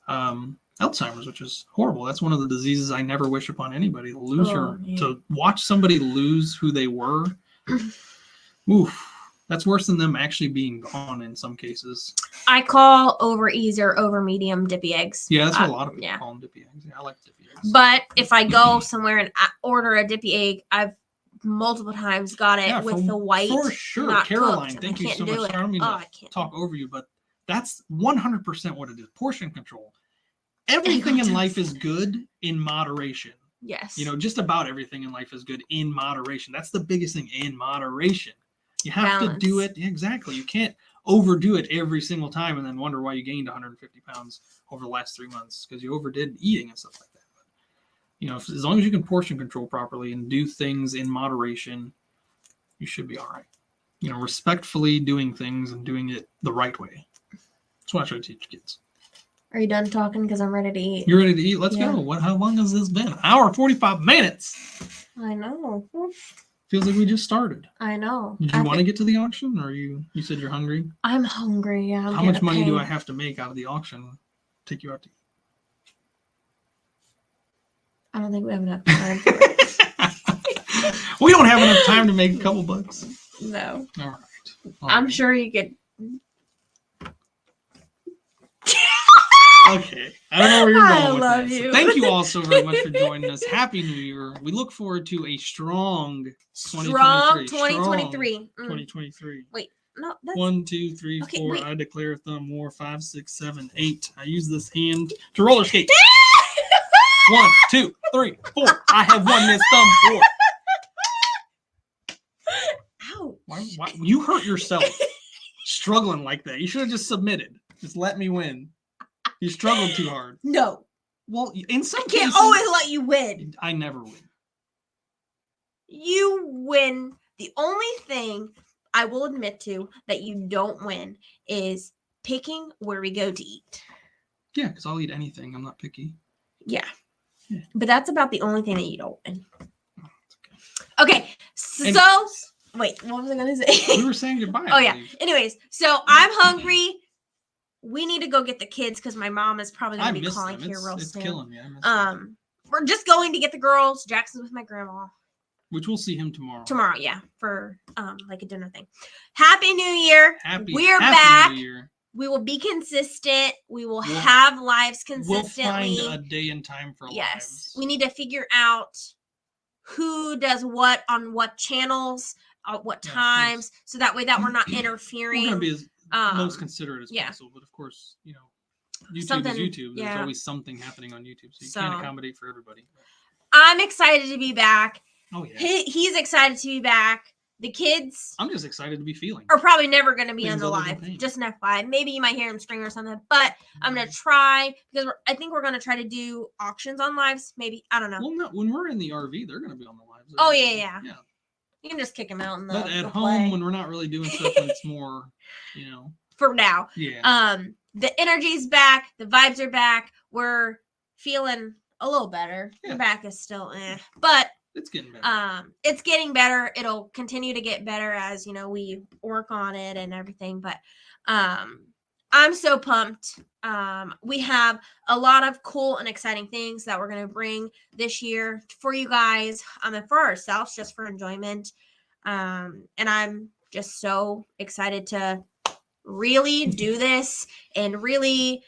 Alzheimer's, which is horrible. That's one of the diseases I never wish upon anybody. To watch somebody lose who they were. Oof. That's worse than them actually being gone in some cases. I call over easy or over medium dippy eggs. Yeah, that's what a lot of people call them, dippy eggs. Yeah, I like dippy eggs. But if I go somewhere and order a dippy egg, I've multiple times got it with the white. For sure. Not Caroline, cooked, thank you so much. I don't mean to talk over you, but that's 100% what it is. Portion control. Everything in life is good in moderation. Yes. Just about everything in life is good in moderation. That's the biggest thing, in moderation. You have to do it. Exactly. You can't overdo it every single time and then wonder why you gained 150 pounds over the last 3 months because you overdid eating and stuff like that. But, as long as you can portion control properly and do things in moderation, you should be all right. Respectfully doing things and doing it the right way. That's what I try to teach kids. Are you done talking? Because I'm ready to eat. You're ready to eat? Let's go. How long has this been? An hour and 45 minutes. I know. Feels like we just started. I know. Did you want to get to the auction, or you said you're hungry? I'm hungry. Yeah. How much money do I have to make out of the auction to take you out to eat? I don't think we have enough time for it. We don't have enough time to make a couple bucks. No. All right. I'm sure you could. Okay. I don't know where you're going with that. I love you. So thank you all so very much for joining us. Happy New Year. We look forward to a strong 2023. 2023. Wait. No. That's... 1, 2, 3, 4. Wait. I declare a thumb war. 5, 6, 7, 8. I use this hand to roller skate. 1, 2, 3, 4. I have won this thumb war. Ouch. Why? You hurt yourself struggling like that. You should have just submitted. Just let me win. You struggled too hard. No. Well, in some cases... I can't always let you win. I never win. You win. The only thing I will admit to that you don't win is picking where we go to eat. Yeah, because I'll eat anything. I'm not picky. Yeah. But that's about the only thing that you don't win. Oh, okay. So... Wait, what was I going to say? We were saying goodbye. Oh, yeah. Anyways, so I'm hungry. We need to go get the kids because my mom is probably going to be calling here real soon. It's killing me. We're just going to get the girls. Jackson's with my grandma. Which we'll see him tomorrow. Tomorrow, yeah, for like a dinner thing. Happy New Year. We're happy back. New Year. We will be consistent. We'll have lives consistently. We'll find a day and time for lives. Yes. We need to figure out who does what on what channels, at what times, so that way that we're not interfering. We're going to be as most considerate as possible, but of course, YouTube is YouTube. There's always something happening on YouTube, so you can't accommodate for everybody. I'm excited to be back. Oh yeah. He's excited to be back. The kids, I'm just excited to be feeling. Are probably never going to be on the live. Just an FYI. Maybe you might hear him scream or something, but I'm going to try because I think we're going to try to do auctions on lives. Maybe, I don't know. Well, no, when we're in the RV, they're going to be on the lives. Oh yeah. You can just kick him out in the. But at home, when we're not really doing stuff, it's more, For now. Yeah. The energy's back. The vibes are back. We're feeling a little better. Yeah. The back is still but it's getting better. It's getting better. It'll continue to get better as we work on it and everything. But I'm so pumped. We have a lot of cool and exciting things that we're going to bring this year for you guys, and for ourselves, just for enjoyment. And I'm just so excited to really do this and really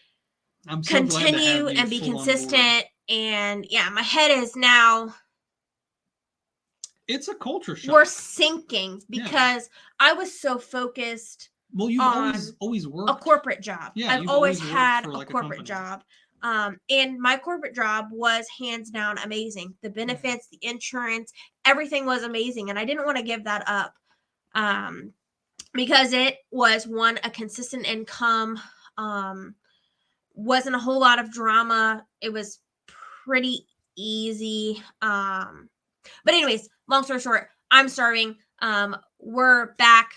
continue and be consistent. And yeah, my head is now. It's a culture shock. We're sinking because I was so focused. Well, you've always worked a corporate job. Yeah, I've always had a corporate job. And my corporate job was hands down amazing. The benefits, the insurance, everything was amazing. And I didn't want to give that up. Because it was a consistent income, wasn't a whole lot of drama. It was pretty easy. But anyways, long story short, I'm starving. We're back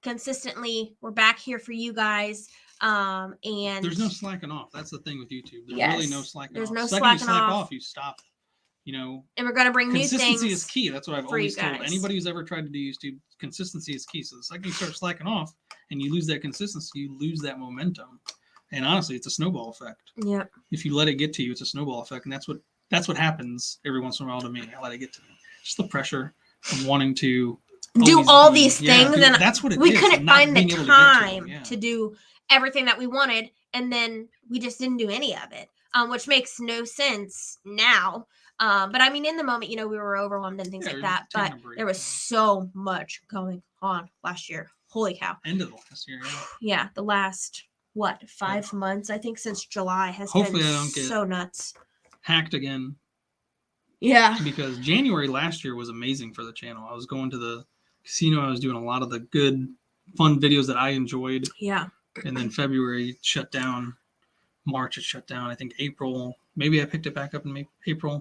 consistently. We're back here for you guys. And there's no slacking off. That's the thing with YouTube. There's really no slacking off. There's no slacking off. You stop. And we're going to bring new things. Consistency is key. That's what I've always told anybody who's ever tried to do YouTube. Consistency is key. So the second you start slacking off and you lose that consistency, you lose that momentum. And honestly, it's a snowball effect. Yeah. If you let it get to you, it's a snowball effect, and that's what happens every once in a while to me. I let it get to me. Just the pressure of wanting to do all these things, and that's what we couldn't find the time to do everything that we wanted, and then we just didn't do any of it, which makes no sense now. But I mean, in the moment, we were overwhelmed and things like that. But there was so much going on last year. Holy cow! End of the last year. Yeah, the last 5 months, I think, since July has been I don't get so nuts. Hacked again. Yeah. Because January last year was amazing for the channel. I was going to the casino. I was doing a lot of the good, fun videos that I enjoyed. Yeah. And then February it shut down. March it shut down. I think April. Maybe I picked it back up in April.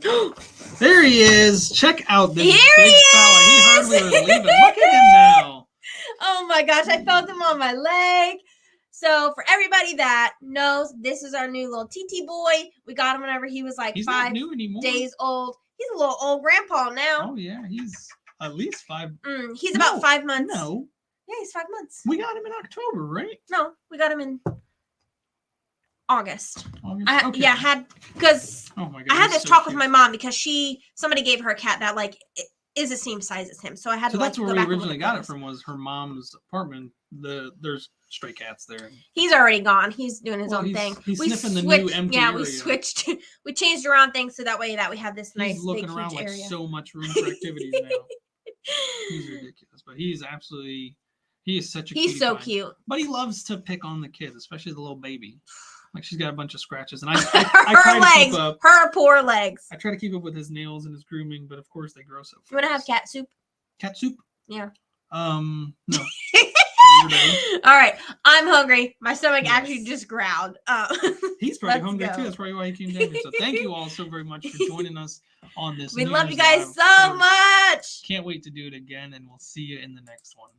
There he is. Check out this big fella. He heard we were leaving. Look at him now. Oh my gosh. I felt him on my leg. So for everybody that knows, this is our new little TT boy. We got him whenever he was like he's 5 days old. He's a little old grandpa now. Oh yeah, he's at least 5. He's about 5 months. No. Yeah, he's 5 months. We got him in October, right? No, we got him in August. Okay. Yeah, because oh my God, I had this talk with my mom because somebody gave her a cat that like is the same size as him. So I had to that's where we originally got it from, was her mom's apartment. There's stray cats there. He's already gone. He's doing his own thing. He's sniffing the new empty area. We switched. We changed around things so that way that we have this nice, looking big, around huge like area. So much room for activities now. He's ridiculous, but he is such a he's so cute. But he loves to pick on the kids, especially the little baby. Like she's got a bunch of scratches, and I try to keep up. Her poor legs. I try to keep up with his nails and his grooming, but of course they grow so fast. You want to have cat soup? Cat soup? Yeah. No. All right, I'm hungry. My stomach actually just growled. He's probably hungry too. That's probably why he came down here. So thank you all so very much for joining us on this. We love you guys so much. Can't wait to do it again, and we'll see you in the next one.